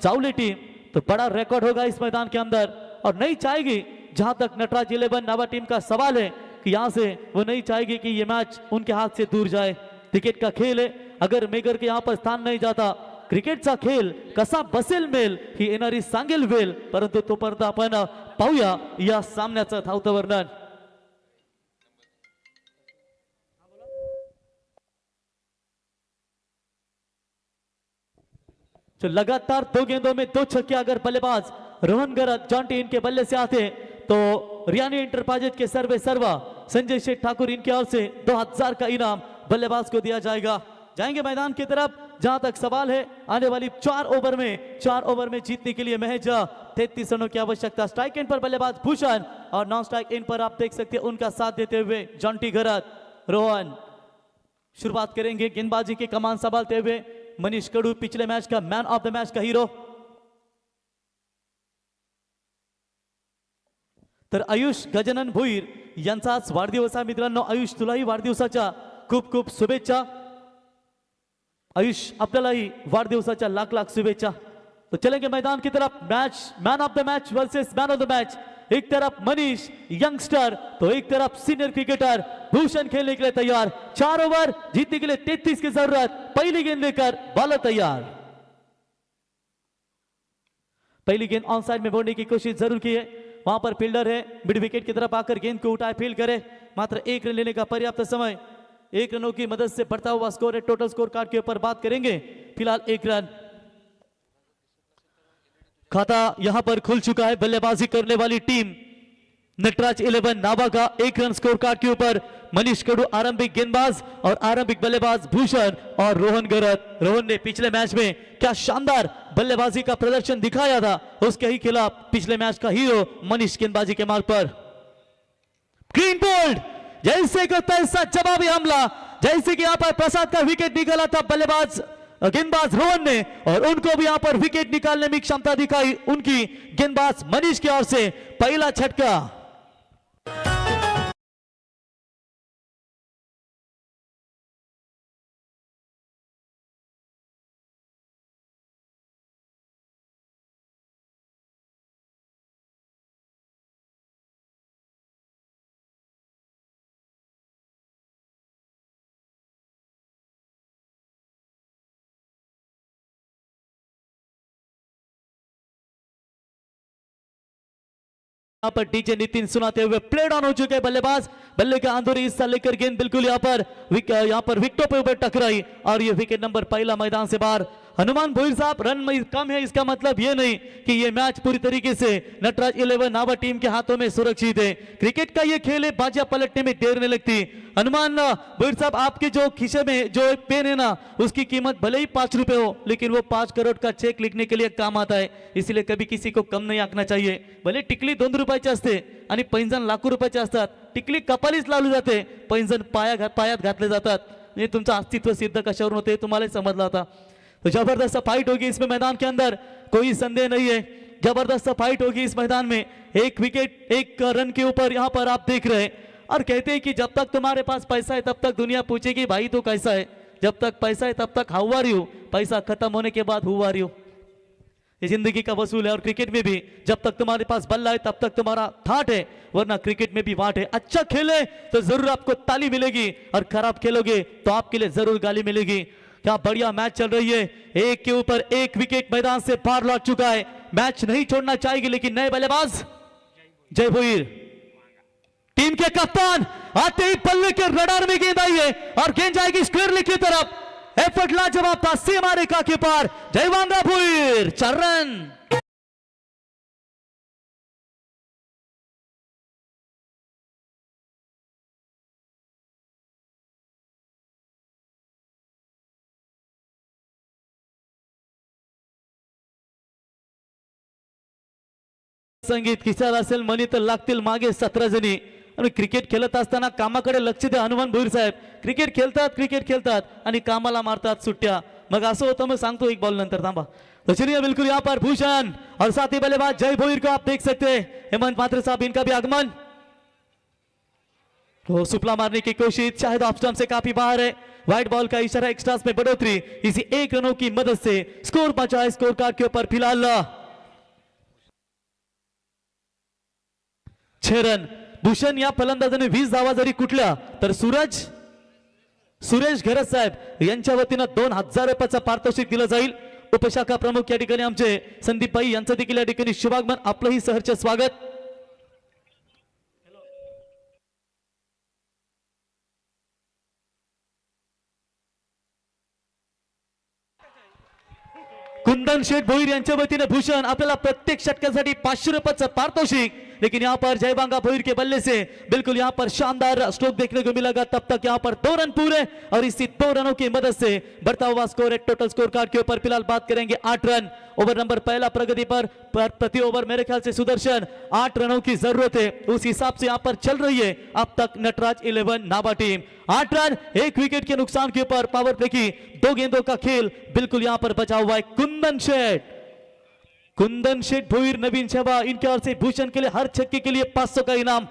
जावली टीम तो बड़ा रिकॉर्ड होगा इस मैदान के अंदर और नहीं चाहेगी. जहां तक नटराज 11 नावा टीम का सवाल है कि यहाँ से वो नहीं चाहेगी कि ये मैच उनके हाथ से दूर जाए। क्रिकेट का खेल है, अगर मेगर के यहाँ पर स्थान नाही जाता क्रिकेटचा खेळ कसा बसेल मेल ही येणारी सांगेल वेल, परंतु तोपर्यंत आपण पाहूया या सामन्याचं धावतं वर्णन। जो लगातार 2 गेंदों में 2 छक्के अगर बल्लेबाज रोहन गरत जॉन्टी इनके बल्ले से आते तो रियानी इंटरप्राइजेज के सर्वे सर्वा संजय शेख ठाकुर इनकी ओर से 2000 का इनाम बल्लेबाज को दिया जाएगा। जाएंगे मैदान की तरफ, जहां तक सवाल है आने वाली 4 ओवर में जीतने के लिए महज 33 रनों की आवश्यकता। स्ट्राइक एंड पर बल्लेबाज भूषण और नॉन स्ट्राइक एंड पर आप देख सकते हैं उनका साथ देते हुए जॉन्टी गरत। रोहन शुरुआत करेंगे, गेंदबाजी की कमान संभालते हुए मनीष कडू, पिछले मैच का मैन ऑफ द मैच का हीरो। तर आयुष गजानन भोईर यांचा आज वाढदिवस आहे मित्रांनो। आयुष तुलाही वाढदिवसाच्या खूप खूप शुभेच्छा। आयुष आपल्यालाही वाढदिवसाच्या लाख लाख शुभेच्छा। तो चलेंगे मैदान की तरफ, match man of the match versus man of the match. एक तरफ मनीष यंगस्टर तो एक तरफ सीनियर क्रिकेटर भूषण खेलने के लिए तैयार। 4 ओवर जीतने के लिए 33 की जरूरत। पहली गेंद लेकर बॉलर तैयार। पहली गेंद ऑन साइड में बोलने की कोशिश जरूर की है, वहां पर फील्डर है, मिड विकेट की तरफ आकर गेंद को उठाए फील्ड करे। मात्र 1 रन लेने का पर्याप्त समय, 1 रनों की मदद से बढ़ता हुआ स्कोर है। टोटल स्कोर कार्ड के ऊपर बात करेंगे, फिलहाल 1 रन। खाता यहां पर खुल चुका है। बल्लेबाजी करने वाली टीम नटराज 11 नावा का 1 रन स्कोर कार्ड के ऊपर मनीष कडू आरंभिक गेंदबाज और आरंभिक बल्लेबाज भूषण और रोहन गरत। रोहन ने पिछले मैच में क्या शानदार बल्लेबाजी का प्रदर्शन दिखाया था, उसके ही खिलाफ पिछले मैच का हीरो मनीष गेंदबाजी के मार्ग पर। ग्रीन बोल्ड जैसे का तैसा जवाबी हमला, जैसे कि यहां पर प्रसाद का विकेट निकाला था बल्लेबाज गेंदबाज रोहन ने, और उनको भी यहां पर विकेट निकालने में क्षमता दिखाई उनकी गेंदबाज मनीष की ओर से। पहला छक्का। यहाँ पर डीजे नितिन सुनाते हुए प्लेड ऑन हो चुके हैं बल्लेबाज। बल्ले का अंदरूनी हिस्सा लेकर गेंद बिल्कुल यहाँ पर विकेटों पे ऊपर टकराई और ये विकेट नंबर पहला मैदान से बाहर। हनुमान भोईर साहब रन में कम है, इसका मतलब ये नहीं कि ये मैच पूरी तरीके से नटराज 11 नावा टीम के हाथों में सुरक्षित है। क्रिकेट का ये खेल है, बाजियां पलटने में देर नहीं लगती। हनुमान भोईर साहब, आपके जो खीसे में जो एक पेन है ना, उसकी कीमत भले ही 5 रुपए हो, लेकिन वो 5 करोड़ का चेक लिखने के लिए काम आता है, इसलिए कभी किसी को कम नहीं आंकना चाहिए। भले टिकली 2 रुपयाची असते आणि पैंजण लाखो रुपयाचे असतात, टिकली कपालीच लावली जाते, पैंजण पायात घातले जातात। म्हणजे तुमचं अस्तित्व सिद्ध कशावरून होते तुम्हाला समजला होता। तो जबरदस्त फाइट होगी इसमें मैदान के अंदर, कोई संदेह नहीं है। जबरदस्त फाइट होगी इस मैदान में। 1 विकेट 1 रन के ऊपर यहाँ पर आप देख रहे हैं, और कहते हैं कि जब तक तुम्हारे पास पैसा है तब तक दुनिया पूछेगी भाई तो कैसा है। जब तक पैसा है तब तक हाउ आर यू, पैसा खत्म होने के बाद हु आर यू। ये जिंदगी का वसूल है, और क्रिकेट में भी जब तक तुम्हारे पास बल्ला है तब तक तुम्हारा ठाट है, वरना क्रिकेट में भी वाट है। अच्छा खेले तो जरूर आपको ताली मिलेगी, और खराब खेलोगे तो आपके लिए जरूर गाली मिलेगी। क्या बढ़िया मैच चल रही है, 1 के ऊपर 1 विकेट मैदान से पार लौट चुका है। मैच नहीं छोड़ना चाहेगी लेकिन नए बल्लेबाज जय भोईर टीम के कप्तान आते ही पल्ले के रडार में गेंद आई है और गेंद जाएगी स्क्वायर लेग की तरफ। एफर्ट लाजवाब था, सीमा रेखा के पार। जयवांगा भोईर 4 रन। संगीत खिशात असेल मनी तर लागतील मागे 17 जणी। आणि क्रिकेट खेळत असताना कामाकडे लक्ष द्या हनुमान भोईर साहेब। क्रिकेट खेलतात आणि कामाला मारतात सुट्ट्या, मग असं होतं। मग सांगतो 1 बॉल नंतर, थांबा। तो चलिए बिल्कुल यहाँ पर भूषण और साथी बल्लेबाज जय भोईर को आप देख सकते हैं। हेमंत पात्रे साहब इनका भी आगमन। तो सुपला मारने की कोशिश, शायद ऑफ स्टंप से काफी बाहर है। व्हाइट बॉल का इशारा, एक्स्ट्रास में बढ़ोतरी, इसी 1 रनों की मदद से स्कोर बचा है स्कोर कार्ड के ऊपर फिलहाल 6 रन। भूषण या फलंदाजाने 20 धावा जरी कुठल्या तर सुरेश घरत साहेब यांच्या वतीनं 2000 रुपयाचा पारितोषिक दिलं जाईल. उपशाखा प्रमुख या ठिकाणी आमचे संदीपभाई यांचं देखील या ठिकाणी शुभागमन. आपलंही सहर्ष स्वागत. कुंदन शेठ भोईर यांच्या वतीने भूषण आपल्याला प्रत्येक षटकासाठी 500 रुपयाचं पारितोषिक. लेकिन यहाँ पर जयबांगा भोईर के बल्ले से बिल्कुल यहाँ पर शानदार स्ट्रोक देखने को मिलेगा. तब तक यहाँ पर 2 रन पूरे और इसी 2 रनों की मदद से बढ़ता हुआ स्कोर है. टोटल स्कोर कार्ड के ऊपर फिलहाल बात करेंगे 8 रन. ओवर नंबर पहला प्रगति पर प्रति ओवर मेरे ख्याल से सुदर्शन 8 रनों की जरूरत है. उस हिसाब से यहाँ पर चल रही है अब तक नटराज 11 नाभा टीम. 8 रन 1 विकेट के नुकसान के ऊपर पावर प्ले की 2 गेंदों का खेल बिल्कुल यहाँ पर बचा हुआ है. कुंदन शेठ भोईर नवीन शबा इनके ओर से भूषण के लिए हर छक्के के लिए 500 का इनाम.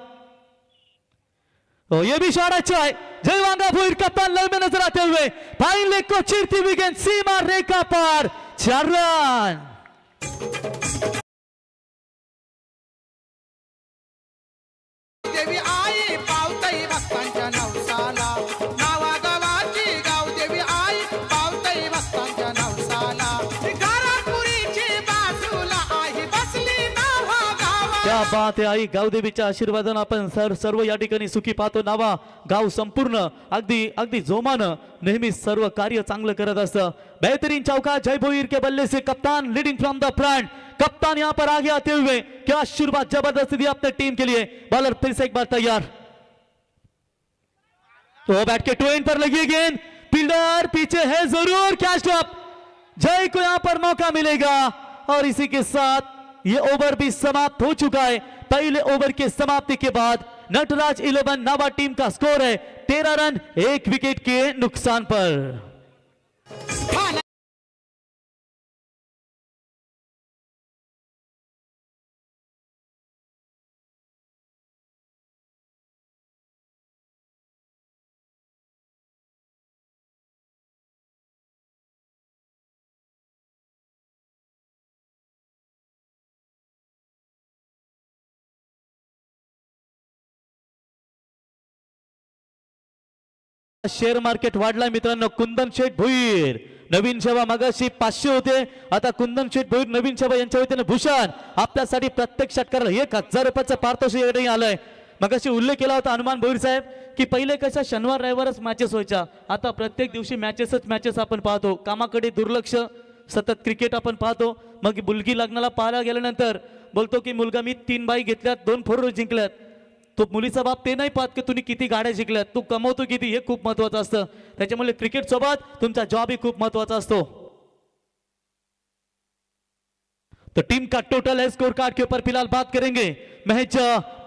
ये भी शॉट अच्छा है. जयवांगा भोईर कप्तान लय में नजर आते हुए फाइन लेग को चीरती हुई गेंद सीमा रेखा पार. 4 रन. देवी आई पावतई भक्तांच्या नवसाला नावा गावाची गाव देवी आई पावतई भक्तांच्या नवसाला घरापुरीची बाजूला आई बसली नावा गावा. क्या बात है. आई गावदेवीच्या आशीर्वादानं आपण सर्व या ठिकाणी सुखी पाहतो. नावा गाव संपूर्ण अगदी जोमानं नेहमी सर्व कार्य चांगलं करत असतं. बेहतरीन चौका जय भोईर के बल्ले से कप्तान लीडिंग फ्रॉम द फ्रंट. कप्तान यहां पर आगे आते हुए क्या शुरुआत जबरदस्त दी अपने टीम के लिए. बॉलर फिर से एक बार तैयार. तो बैट के टू एंड पर लगी गेंद. फील्डर पीछे है जरूर. Catch drop. जय को यहां पर मौका मिलेगा और इसी के साथ ये ओवर भी समाप्त हो चुका है. पहले ओवर के समाप्ति के बाद नटराज 11 नाभा टीम का स्कोर है 13 रन 1 विकेट के नुकसान पर. शेअर मार्केट वाढलाय मित्रांनो. कुंदन शेठ भोईर नवीन शेवा मगाशी 500 होते. आता कुंदन शेठ भोईर नवीन शेवा यांच्या वतीने भूषण आपल्यासाठी प्रत्येक षटकाला 1000 रुपयाचं पारितोषिक आलंय. मगाशी उल्लेख केला होता हनुमान भोईर साहेब की पहिले कशा शनिवार रविवारच मॅचेस व्हायच्या. आता प्रत्येक दिवशी मॅचेस आपण पाहतो. कामाकडे दुर्लक्ष. सतत क्रिकेट आपण पाहतो. मग मुलगी लग्नाला पाहायला गेल्यानंतर बोलतो की मुलगा मी 3 बाई घेतल्यात 2 फोर जिंकल्यात. तो मुलीचा बाप ते नाही पाहत की तुम्ही किती गाड्या जिंकल्यात. तू कमवतो किती हे खूप महत्वाचं असतं. त्याच्यामुळे क्रिकेट सोबत तुमचा जॉब ही खूप महत्वाचा असतो. तो टीम का टोटल है स्कोर कार्ड के ऊपर फिलहाल बात करेंगे. महज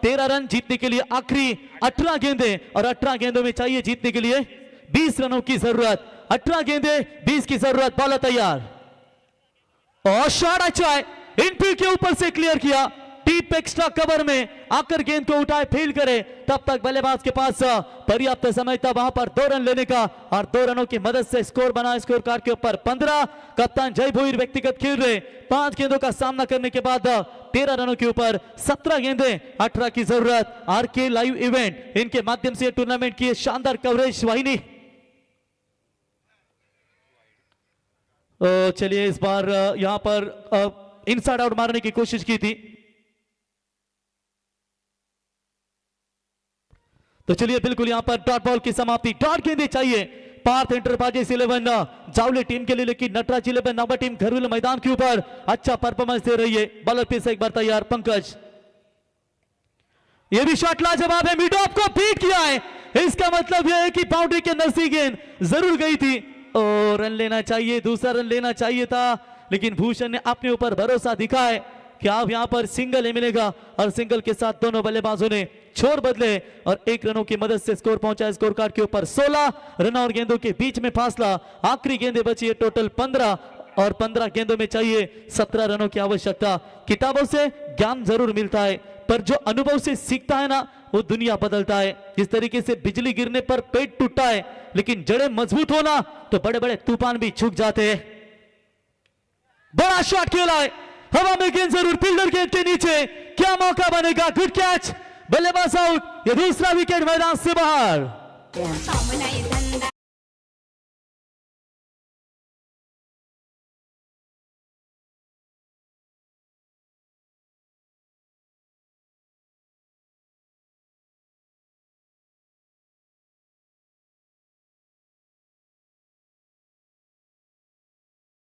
13 रन जीतने के लिए आखिरी 18 गेंदे और 18 गेंदों में चाहिए जीतने के लिए 20 रनों की जरूरत. 18 गेंदे 20 की जरूरत. बॉलर तैयार और शॉट अच्छा है. इनफील्ड के ऊपर से क्लियर किया. डीप एक्स्ट्रा कवर में आकर गेंद को उठाए फील्ड करे. तब तक बल्लेबाज के पास पर्याप्त समय था वहां पर 2 रन लेने का और 2 रनों की मदद से स्कोर बना. स्कोर कार्ड के ऊपर 15. कप्तान जय भोईर व्यक्तिगत खेल रहे 5 गेंदों का सामना करने के बाद 13 रनों के ऊपर 17 गेंदे 18 की जरूरत. आरके लाइव इवेंट इनके माध्यम से टूर्नामेंट की शानदार कवरेज वाहिनी. चलिए इस बार यहां पर इनसाइड आउट मारने की कोशिश की थी. तो चलिए बिल्कुल यहां पर डॉट बॉल की समाप्ति. डॉट गेंदे चाहिए पार्थ एंटरप्राइजेस 11 जावले टीम के लिए. लेकिन नटराज 11 नाभा टीम घरेलू मैदान के ऊपर अच्छा परफॉर्मेंस दे रही है. बॉलर फिर से एक बार तैयार. पंकज ये भी शॉट लाजवाब है. मिड ऑफ को बीट किया है. इसका मतलब यह है कि बाउंड्री के नजदीक गेंद जरूर गई थी और रन लेना चाहिए. दूसरा रन लेना चाहिए था. लेकिन भूषण ने अपने ऊपर भरोसा दिखाया कि आप यहां पर सिंगल ही मिलेगा और सिंगल के साथ दोनों बल्लेबाजों ने छोर बदले और 1 रनों की मदद से स्कोर पहुंचा. स्कोर कार्ड के ऊपर 16 रन और गेंदों के बीच में फासला. आखिरी गेंदें बची है टोटल 15 और 15 गेंदों में चाहिए 17 रनों की आवश्यकता. किताबों से ज्ञान जरूर मिलता है पर जो अनुभव से सीखता है ना वो दुनिया बदलता है. जिस तरीके से बिजली गिरने पर पेड़ टूटता है लेकिन जड़ें मजबूत होना तो बड़े बड़े तूफान भी झुक जाते हैं. बड़ा शॉट खेला है. हवा में गेंद जरूर. फील्डर गेंद के नीचे. क्या मौका बनेगा. Good catch. बल्लेबाज आउट, ये दूसरा विकेट मैदान से बाहर। सामना ये धंधा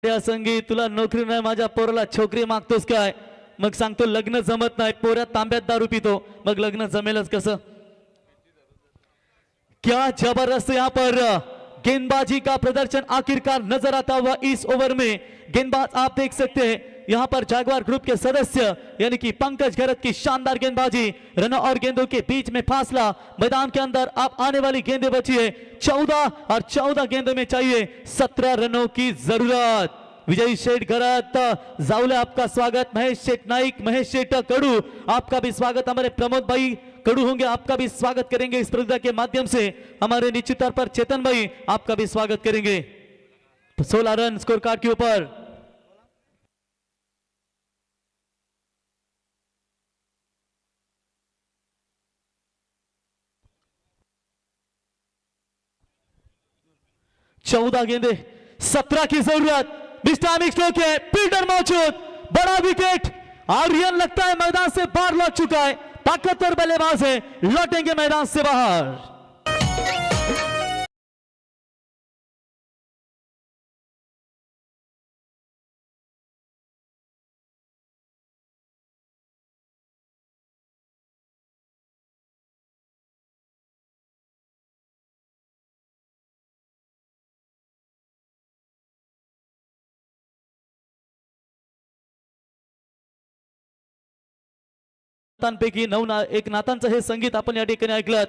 या संगी तुला नोकरी नाही, माझ्या पोराला छोकरी मागतोस काय? मग सांगतो लग्न जमत नाही, पोऱ्या तांब्यात दारू पितो, मग लग्न जमेलच कसं? क्या जबरदस्त यहाँ पर गेंदबाजी का प्रदर्शन आखिरकार नजर आता हुआ इस ओवर में। गेंदबाज आप देख सकते हैं यहाँ पर जागवार ग्रुप के सदस्य यानी कि पंकज घरत की शानदार गेंदबाजी, रनों और गेंदों के बीच में फासला, मैदान के अंदर अब आने वाली गेंदें बची है 14 और 14 गेंदों में चाहिए 17 रनों की जरूरत। विजय शेठ घरत जावले आपका स्वागत, महेश शेठ नाइक, महेश शेठ कडू आपका भी स्वागत, हमारे प्रमोद भाई कडू होंगे आपका भी स्वागत करेंगे इस प्रतियोगिता के माध्यम से, हमारे निश्चित तौर पर चेतन भाई आपका भी स्वागत करेंगे। 16 रन स्कोर कार्ड के ऊपर। चौदह गेंदे 17 की जरूरत, विस्टामिक स्ट्रोक है, फील्डर मौजूद, बड़ा विकेट, आर्यन लगता है मैदान से बाहर लौट चुका है, ताकतवर बल्लेबाज है, लौटेंगे मैदान से बाहर। पैकी एक नातांचं हे संगीत आपण या ठिकाणी ऐकलं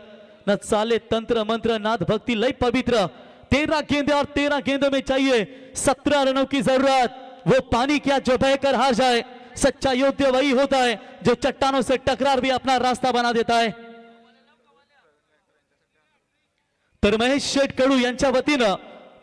न, चाले तंत्र मंत्र नाद भक्ति लय पवित्र। 13 गेंदे और 13 गेंदों में चाहिए 17 रनों की जरूरत। वो पानी क्या जो बहकर हार जाए, सच्चा योद्धा वही होता है जो चट्टानों से टकरार भी अपना रास्ता बना देता है। तर महेश शेठ कडू यांच्या वतीनं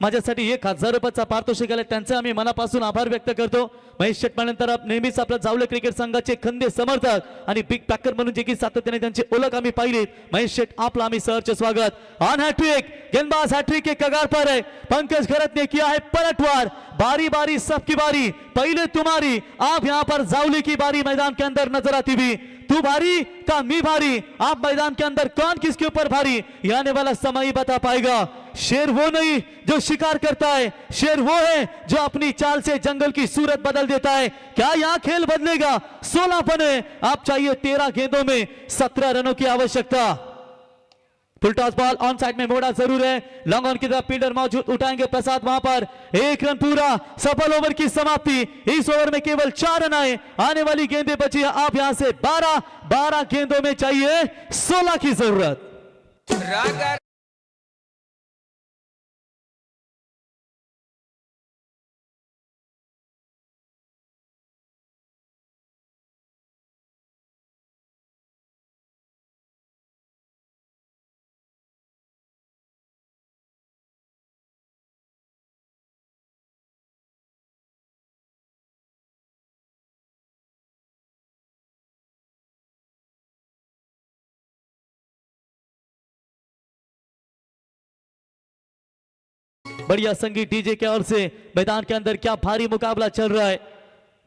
माझ्यासाठी 1000 रुपयाचा पारितोषिक आले, त्यांचे आम्ही मनापासून आभार व्यक्त करतो। महेश शेठ नंतर नेहमीच आपल्या जावले क्रिकेट संघाचे खंदे समर्थक आणि बिग पॅकर म्हणून जे की सातत्याने त्यांची ओळख आम्ही पाहिली। महेश शेठ आपला आम्ही सहर्ष स्वागत। ऑन हैट्रिक, गेंदबाज हैट्रिक के कगार पर है, पंकज घरत ने किया है पलटवार, बारी बारी सबकी बारी, पहले तुम्हारी, आप यहाँ पर जावले की बारी मैदान के अंदर नजर आती हुई। तू भारी का मी भारी, आप मैदान के अंदर कौन किसके ऊपर भारी, ये आने वाला समय ही बता पाएगा। शेर वो नहीं जो शिकार करता है, शेर वो है जो अपनी चाल से जंगल की सूरत बदल देता है। क्या यहाँ खेल बदलेगा? 16 बने, आप चाहिए 13 गेंदों में 17 रनों की आवश्यकता। फुल टॉस बॉल ऑन साइड में मोड़ा जरूर है, लॉन्ग ऑन की तरफ फील्डर मौजूद, उठाएंगे प्रसाद वहां पर, 1 रन पूरा, सफल ओवर की समाप्ति। इस ओवर में केवल 4 रन आए, आने वाली गेंदें बची है आप यहां से 12 गेंदों में चाहिए 16 की जरूरत। रागा बढ़िया संगीत डीजे के ओर से मैदान के अंदर क्या भारी मुकाबला चल रहा है।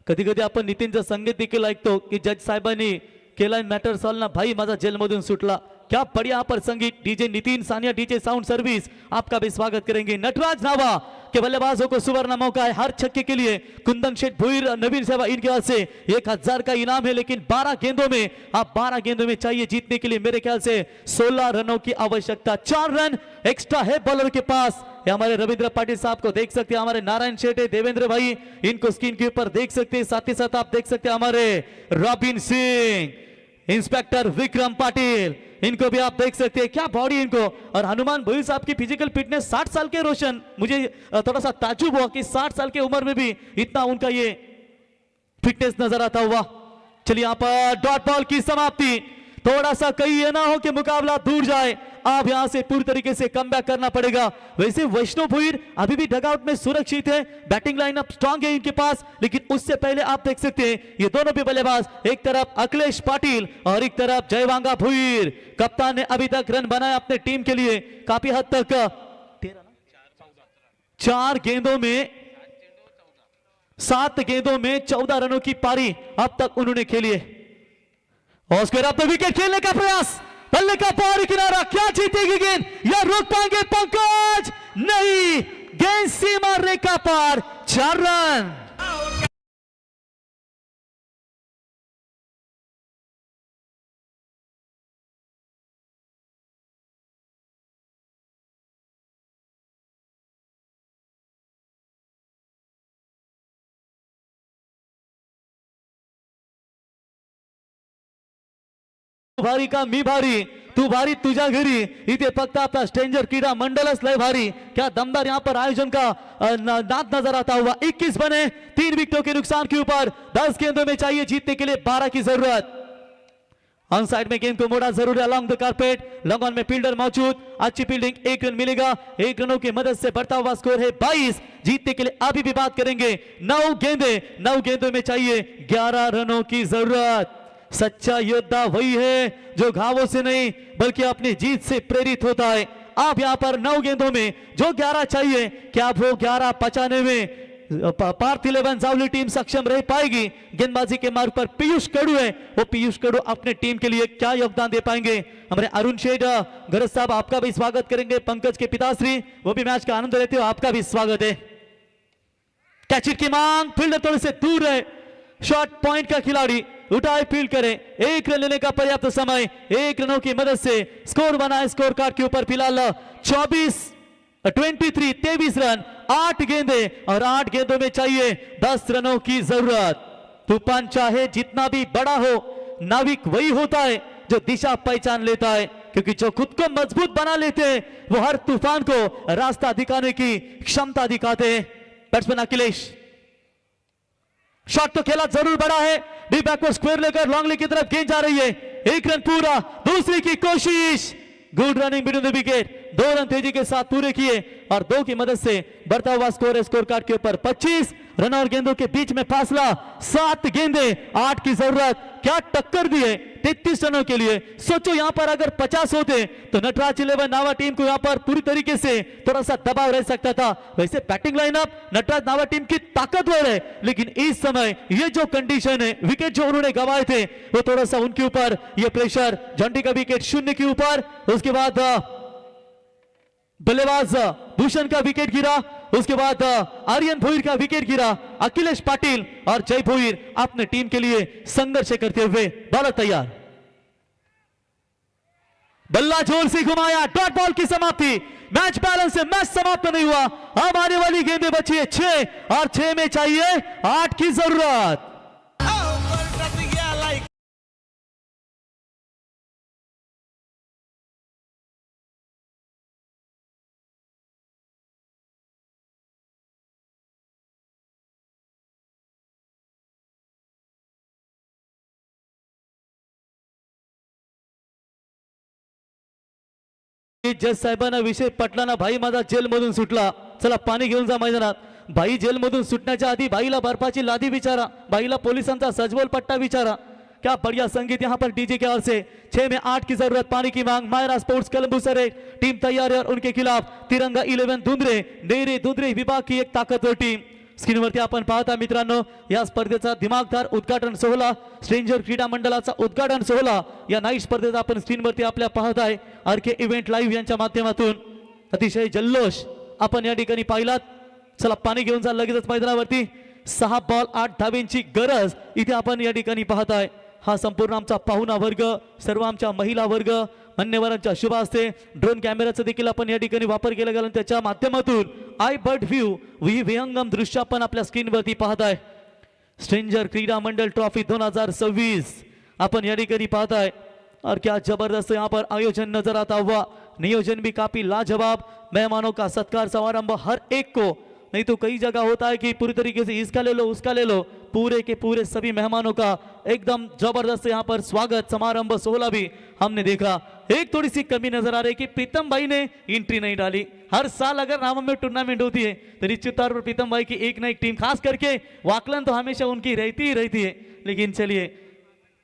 कधी कधी आपण नितीनचं संगीत देखील ऐकतो की जज साहेबांनी केलाय मॅटर सॉल्व ना, भाई माझा जेलमधून सुटला। क्या बढ़िया यहाँ पर संगीत DJ Nitin Sania DJ sound service आपका भी स्वागत करेंगे। नटराज नावा के बल्लेबाजों को सुवर्ण मौका है, हर छक्के के लिए कुंदन शेठ भुईर नवीन सेवा इनके हाथ से 1000 का इनाम है, लेकिन 12 गेंदों में, आप 12 गेंदों में चाहिए जीतने के लिए मेरे ख्याल से 16 रनों की आवश्यकता। 4 रन एक्स्ट्रा है बॉलर के पास। ये हमारे रविंद्र पाटिल साहब को देख सकते हैं, हमारे नारायण शेठ देवेंद्र भाई इनको स्क्रीन के ऊपर देख सकते हैं, साथ ही साथ आप देख सकते हैं हमारे रॉबिन सिंह, इंस्पेक्टर विक्रम पाटिल, इनको भी आप देख सकते हैं, क्या बॉडी इनको। और हनुमान भोई साहब की फिजिकल फिटनेस 60 साल के रोशन, मुझे थोड़ा सा ताजुब हुआ कि 60 साल की उम्र में भी इतना उनका ये फिटनेस नजर आता हुआ। चलिए यहाँ पर डॉट बॉल की समाप्ति, थोड़ा सा कहीं ये ना हो कि मुकाबला दूर जाए, आप यहां से पूरी तरीके से कमबैक करना पड़ेगा। वैसे वैष्णव भोईर अभी भी डगआउट में सुरक्षित है, बैटिंग लाइनअप स्ट्रांग है इनके पास, लेकिन उससे पहले आप देख सकते हैं ये दोनों भी बल्लेबाज, एक तरफ अखिलेश पाटिल और एक तरफ जयवांगा भोईर। कप्तान ने अभी तक रन बनाया अपने टीम के लिए काफी हद तक, 4 गेंदों में 7 गेंदों में 14 रनों की पारी अब तक उन्होंने खेली है। और उसके बाद विकेट खेलने का प्रयास, बल्ले का बाहरी किनारा, क्या जीतेगी गेंद या रोक पाएंगे पंकज? नहीं, गेंद सीमा रेखा पार, 4 रन। तू भारी का मी भारी, तू भारी तुझ्या घरी, इथे फक्त आपला स्ट्रेंजर क्रीडा मंडलच लय भारी। क्या दमदार यहाँ पर आयोजन का नाद नजर आता हुआ। 21 बने 3 विकेटों के नुकसान के ऊपर, 10 गेंदों में चाहिए जीतने के लिए 12 की जरूरत। ऑन साइड में गेंद को मोड़ा जरूर है along the carpet, long on में फील्डर मौजूद, अच्छी फील्डिंग, 1 रन मिलेगा। 1 रनों की मदद से बढ़ता हुआ स्कोर है 22। जीतने के लिए अभी भी बात करेंगे, 9 गेंदों में चाहिए 11 रनों की जरूरत। सच्चा योद्धा वही है जो घावों से नहीं बल्कि अपनी जीत से प्रेरित होता है। आप यहां पर 9 गेंदों में जो 11 चाहिए, क्या वो 11 बचाने में पार्थ 11 जावली टीम सक्षम रह पाएगी? गेंदबाजी के मार्ग पर पीयूष कड़ू है, वो पीयूष कड़ू अपने टीम के लिए क्या योगदान दे पाएंगे? हमारे अरुण शेठ गरज साहब आपका भी स्वागत करेंगे, पंकज के पिताश्री वो भी मैच का आनंद लेते हो, आपका भी स्वागत है। कैच हिट की मांग, फील्डर थोड़े से दूर है, शॉर्ट पॉइंट का खिलाड़ी उठाए फील्ड करे, 1 रन लेने का पर्याप्त समय, 1 रनों की मदद से स्कोर बना है स्कोर कार्ड के ऊपर फिलहाल 23 रन, 8 गेंदे और 8 गेंदों में चाहिए 10 रनों की जरूरत। तूफान चाहे जितना भी बड़ा हो, नाविक वही होता है जो दिशा पहचान लेता है, क्योंकि जो खुद को मजबूत बना लेते हैं वो हर तूफान को रास्ता दिखाने की क्षमता दिखाते हैं। बैट्समैन अखिलेश, शॉट तो खेला जरूर बड़ा है, डी बैकवर्ड स्क्वायर लेकर लॉन्ग लेग की तरफ गेंद जा रही है, 1 रन पूरा, दूसरी की कोशिश, good running between the wicket, 2 run तेजी के साथ पूरे किए और 2 की मदद से बढ़ता हुआ स्कोर है स्कोर कार्ड के ऊपर 25 रन और गेंदों के बीच में फासला, 7 गेंदे 8 की जरूरत। क्या टक्कर दी है 33 रनों के लिए। सोचो यहां पर अगर 50 होते तो नटराज 11 नावा टीम को यहां पर पूरी तरीके से थोड़ा सा दबाव रह सकता था। वैसे बैटिंग लाइनअप नटराज नावा टीम की ताकतवर है, लेकिन इस समय ये जो कंडीशन है, विकेट जो उन्होंने गंवाए थे वो थोड़ा सा उनके ऊपर ये प्रेशर, झंडी का विकेट 0 के ऊपर, उसके बाद बल्लेबाज भूषण का विकेट गिरा, उसके बाद आर्यन भोईर का विकेट गिरा, अखिलेश पाटिल और जय भोईर अपने टीम के लिए संघर्ष करते हुए बॉलर तैयार, बल्ला जोर से घुमाया, डॉट बॉल की समाप्ति, मैच बैलेंस से मैच समाप्त नहीं हुआ। अब आने वाली गेंदें बची है 6 और 6 में चाहिए 8 की जरूरत। जज साहेबांना विषय पटला ना, भाई माझा जेलमधून सुटला, चला पाणी घेऊन जा मैदानात। भाई जेलमधून सुटण्याच्या आधी भाईला बर्फाची लादी विचारा, भाईला पोलिसांचा सजवल पट्टा विचारा। क्या बढ़िया संगीत यहाँ पर डीजे की ओर से। 6 में 8 की जरूरत, पानी की मांग, Myra sports Colombo sir team तैयार है और उनके खिलाफ तिरंगा 11 धुंद्रे नेरे धुंद्रे विभाग की एक ताकतवर टीम। स्क्रीनवरती आपण पाहता मित्रांनो, या स्पर्धेचा दिमागदार उद्घाटन सोहळा, स्ट्रेंजर क्रीडा मंडळाचा उद्घाटन सोहळा, या नाईट स्पर्धेचा आपण स्क्रीनवरती आपल्या पाहताय आरके इव्हेंट लाईव्ह यांच्या माध्यमातून। अतिशय जल्लोष आपण या ठिकाणी पाहिलात। चला पाणी घेऊन जा लगेचच मैदानावरती। 6 बॉल 8 धावेंची गरज इथे आपण या ठिकाणी पाहताय। हा संपूर्ण आमचा पाहुणा वर्ग, सर्व आमच्या महिला वर्ग, मान्यवरांच्या शुभ हस्ते ड्रोन कॅमेराचा देखील आपण या ठिकाणी वापर केला गेला, त्याच्या माध्यमातून आय बर्ड व्ह्यू विहंगम दृश्य आपण आपल्या स्क्रीनवरती पाहताय। स्ट्रेंजर क्रीडा मंडल ट्रॉफी 2026 अपन या ठिकाणी पाहताय और क्या जबरदस्त यहाँ पर आयोजन नजर आता हुआ। नियोजन भी काफी लाजवाब, मेहमानों का सत्कार समारंभ हर एक को नहीं तो कई जगह होता है कि पूरी तरीके से इसका ले लो उसका ले लो, पूरे के पूरे सभी मेहमानों का एकदम जबरदस्त यहाँ पर स्वागत समारंभ सोहला भी हमने देखा। एक थोड़ी सी कमी नजर आ रही कि प्रीतम भाई ने एंट्री नहीं डाली। हर साल अगर रामा में टूर्नामेंट होती है तो निश्चित तौर पर प्रीतम भाई की एक ना एक टीम, खास करके वाकलन तो हमेशा उनकी रहती ही रहती है। लेकिन चलिए,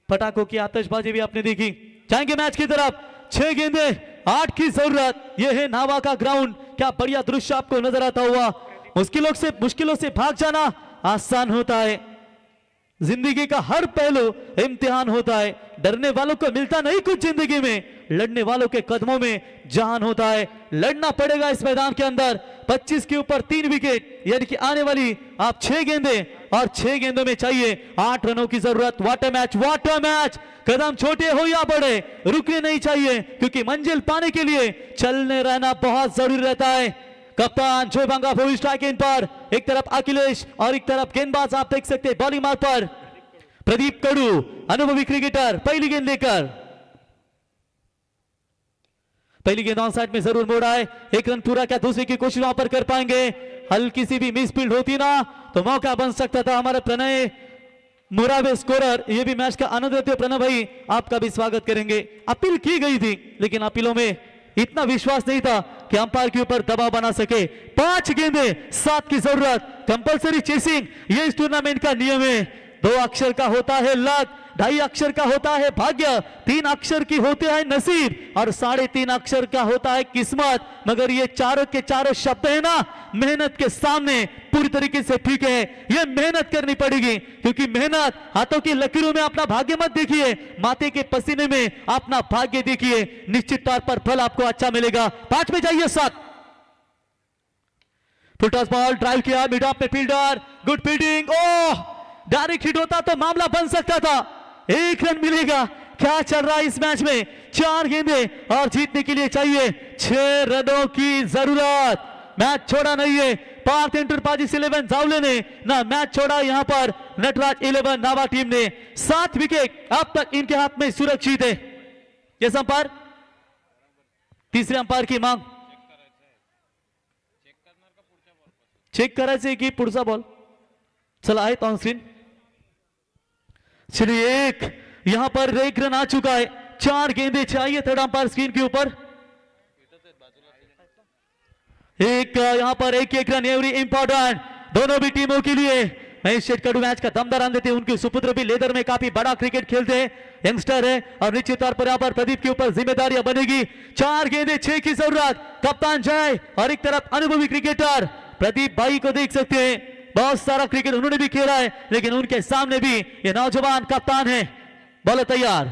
पटाखों की आतिशबाजी भी आपने देखी। जाएंगे मैच की तरफ। 6 गेंदे 8 की जरूरत। यह है नावा का ग्राउंड। क्या बढ़िया दृश्य आपको नजर आता हुआ। मुश्किलों से भाग जाना आसान होता है। जिंदगी का हर पहलू इम्तिहान होता है। डरने वालों को मिलता नहीं कुछ जिंदगी में, लड़ने वालों के कदमों में जान होता है। लड़ना पड़ेगा इस मैदान के अंदर। 25 के ऊपर 3 विकेट, यानी कि आने वाली आप 6 गेंदे और 6 गेंदों में चाहिए 8 रनों की जरूरत। वाट अ मैच, वाट अ मैच। कदम छोटे हो या बड़े, रुकने नहीं चाहिए, क्योंकि मंजिल पाने के लिए चलने रहना बहुत जरूरी रहता है। कप्तान जोय बांगा फुल स्ट्राइक इन पर, एक तरफ अखिलेश और एक तरफ गेंदबाज आप देख सकते हैं बॉलिंग मार्ग पर प्रदीप कड़ू, अनुभवी क्रिकेटर। पहली गेंद लेकर, पहली गेंद ऑन साइड में जरूर मोड़ा है। 1 रन पूरा, क्या दूसरे की कोशिश वहां पर कर पाएंगे? हल्की सी भी मिसफील्ड होती ना तो मौका बन सकता था। हमारे प्रणय मुरावे स्कोरर ये भी मैच का आनंद लेते। प्रणय भाई आपका भी स्वागत करेंगे। अपील की गई थी, लेकिन अपीलों में इतना विश्वास नहीं था कि अंपायर के ऊपर दबाव बना सके। 5 गेंदे 7 की जरूरत। कंपलसरी चेसिंग ये इस टूर्नामेंट का नियम है। 2 अक्षर का होता है लक, 2.5 अक्षर का होता है भाग्य, 3 अक्षर की होते हैं नसीब और 3.5 अक्षर का होता है किस्मत। मगर ये चारों के चारों शब्द है ना, मेहनत के सामने पूरी तरीके से ठीक है। ये मेहनत करनी पड़ेगी, क्योंकि मेहनत हाथों की लकीरों में अपना भाग्य मत देखिए, माथे के पसीने में अपना भाग्य देखिए। निश्चित तौर पर फल आपको अच्छा मिलेगा। 5 में जाइए 7। फुल टॉस बॉल ड्राइव किया, मिड ऑफ में fielder, good fielding. Oh, direct hit होता तो मामला बन सकता था। 1 रन मिलेगा। क्या चल रहा है इस मैच में? 4 गेंदे और जीतने के लिए चाहिए 6 रनों की जरूरत। मैच छोड़ा नहीं है पार्थ एंटरप्राइजेस 11 जावले ने, ना मैच छोड़ा यहां पर नटराज 11 नावा टीम ने। 7 विकेट अब तक इनके हाथ में सुरक्षित है। यस अंपायर, तीसरे अंपायर की मांग। चेक करायचे की पुढचा बॉल चला आहे ऑन स्क्रीन। चलिए, यहां पर 1 रन आ चुका है। 4 गेंदे चाहिए थर्ड अंपायर स्क्रीन के ऊपर। एक यहां पर एक रन एवरी इंपॉर्टेंट दोनों भी टीमों के लिए। महेश शेटकड़ू मैच का दमदार रन देते हैं। उनके सुपुत्र भी लेदर में काफी बड़ा क्रिकेट खेलते हैं, यंगस्टर है और निश्चित तौर पर यहां पर प्रदीप के ऊपर जिम्मेदारियां बनेगी। 4 गेंदे 6 की जरूरत। कप्तान जय और एक तरफ अनुभवी क्रिकेटर प्रदीप भाई को देख सकते हैं। बहुत सारा क्रिकेट उन्होंने भी खेला है, लेकिन उनके सामने भी ये नौजवान कप्तान है। बॉल तैयार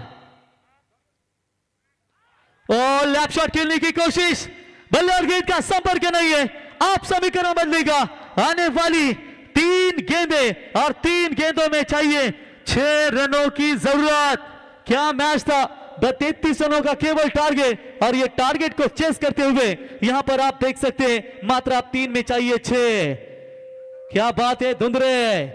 और लैप शॉट खेलने की कोशिश, बल्ले और गेंद का संपर्क नहीं है। आप समीकरण बदलेगा। आने वाली 3 गेंदे और 3 गेंदों में चाहिए 6 रनों की जरूरत। क्या मैच था। 33 रनों का केवल टारगेट और ये टारगेट को चेस करते हुए यहां पर आप देख सकते हैं मात्र आप 3 में चाहिए 6। क्या बात है। धुंधरे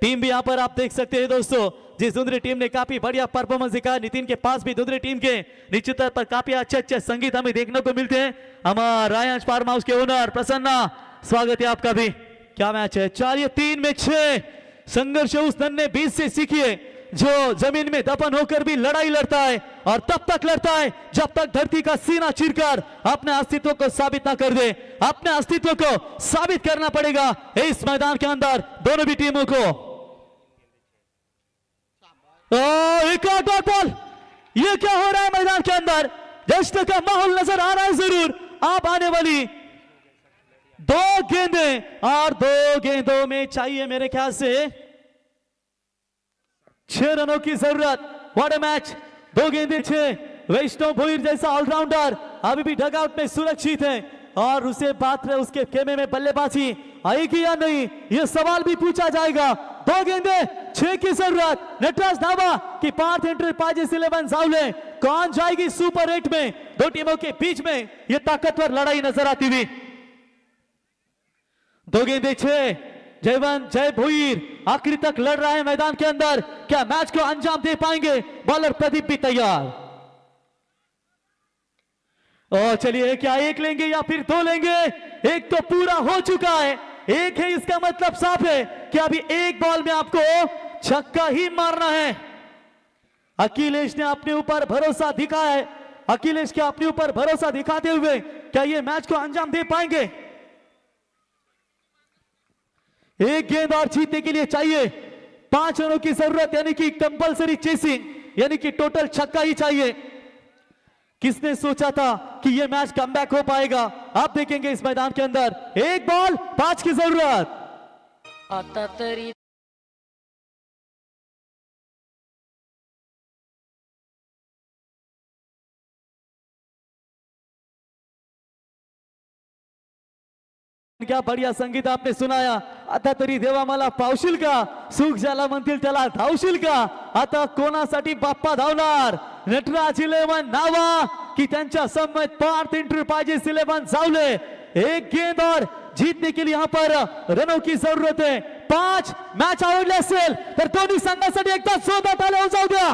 टीम भी यहां पर आप देख सकते हैं दोस्तों। जिस धुंधरे टीम ने काफी बढ़िया परफॉर्मेंस दिखाया, नितिन के पास भी धुंधरे टीम के निश्चित तौर पर काफी अच्छे संगीत हमें देखने को मिलते हैं। हमारा रायंस फार्म हाउस के ओनर प्रसन्ना, स्वागत है आपका भी। क्या मैच है। 4-3 में 6। संघर्ष उस नन्हे बीच से सीखिए जो जमीन में दफन होकर भी लड़ाई लड़ता है और तब तक लड़ता है जब तक धरती का सीना चीरकर अपने अस्तित्व को साबित ना कर दे। अपने अस्तित्व को साबित करना पड़ेगा इस मैदान के अंदर दोनों भी टीमों को। एक आउट बॉल, ये क्या हो रहा है मैदान के अंदर? जश्न का माहौल नजर आ रहा है जरूर। आप आने वाली 2 गेंदे और 2 गेंदों में चाहिए मेरे ख्याल से 6 रनों की जरूरत। What a match. 2 गेंदे 6। वैष्णव भोईर जैसा ऑलराउंडर अभी भी डगआउट में सुरक्षित है और उसे बात रहे उसके खेमे में बल्लेबाजी आएगी या नहीं, यह सवाल भी पूछा जाएगा। 2 गेंदे 6 की जरूरत। नटराज नावा की पार्थ एंटरप्राइजेस 11 जावले। कौन जाएगी सुपर 8 में? 2 टीमों के बीच में यह ताकतवर लड़ाई नजर आती हुई। 2 गेंदे 6। जयवंत जय भोईर आखिरी तक लड़ रहा है मैदान के अंदर। क्या मैच को अंजाम दे पाएंगे? बॉलर प्रदीप भी तैयार। और चलिए, क्या 1 लेंगे या फिर 2 लेंगे? 1 तो पूरा हो चुका है। एक है, इसका मतलब साफ है कि अभी एक बॉल में आपको छक्का ही मारना है। अखिलेश ने अपने ऊपर भरोसा दिखाया है। अखिलेश के अपने ऊपर भरोसा दिखाते हुए क्या ये मैच को अंजाम दे पाएंगे? एक गेंद और जीतने के लिए चाहिए 5 रनों की जरूरत, यानी कि कंपलसरी चेसिंग, यानी कि टोटल छक्का ही चाहिए। किसने सोचा था कि यह मैच कमबैक हो पाएगा? आप देखेंगे इस मैदान के अंदर एक बॉल 5 की जरूरत। आता तरी क्या बढ़िया संगीत आपने सुनाया। आता तरी देवा मला पावशील का, सुख ज्याला म्हणतील त्याला धावशील का? आता कोणासाठी बाप्पा धावणार? नटराज 11 नावा की त्यांच्या समवेत पार्थ एंट्री पाहिजे 11 जावले। एक गेंद और जीतने के लिए यहाँ पर रनों की जरूरत है। 5 मैच आवडले असेल तर दोन्ही संघासाठी एकदा जोरदार ताली वाजवू द्या।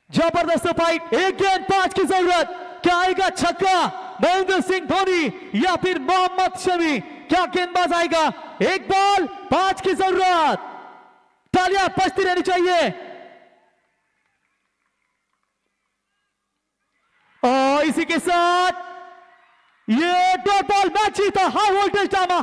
जबरदस्त फाइट, एक गेंद 5 की जरूरत, क्या आएगा छक्का? महेंद्र सिंह धोनी या फिर मोहम्मद शमी, क्या गेंदबाज आएगा? एक बॉल 5 की जरूरत, तालियां बजती रहनी चाहिए। और इसी के साथ ये डॉट बॉल मैच ही था। हाई वोल्टेज ड्रामा,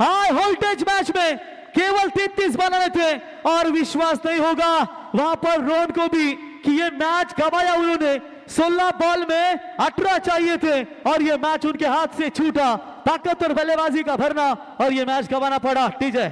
हाई वोल्टेज मैच में केवल 33 बनाने थे और विश्वास नहीं होगा वहां पर रोहन को भी कि ये मैच गवाया उन्होंने। 16 बॉल में 18 चाहिए थे और ये मैच उनके हाथ से छूटा। ताकतवर बल्लेबाजी का भरना और ये मैच गंवाना पड़ा। टीजे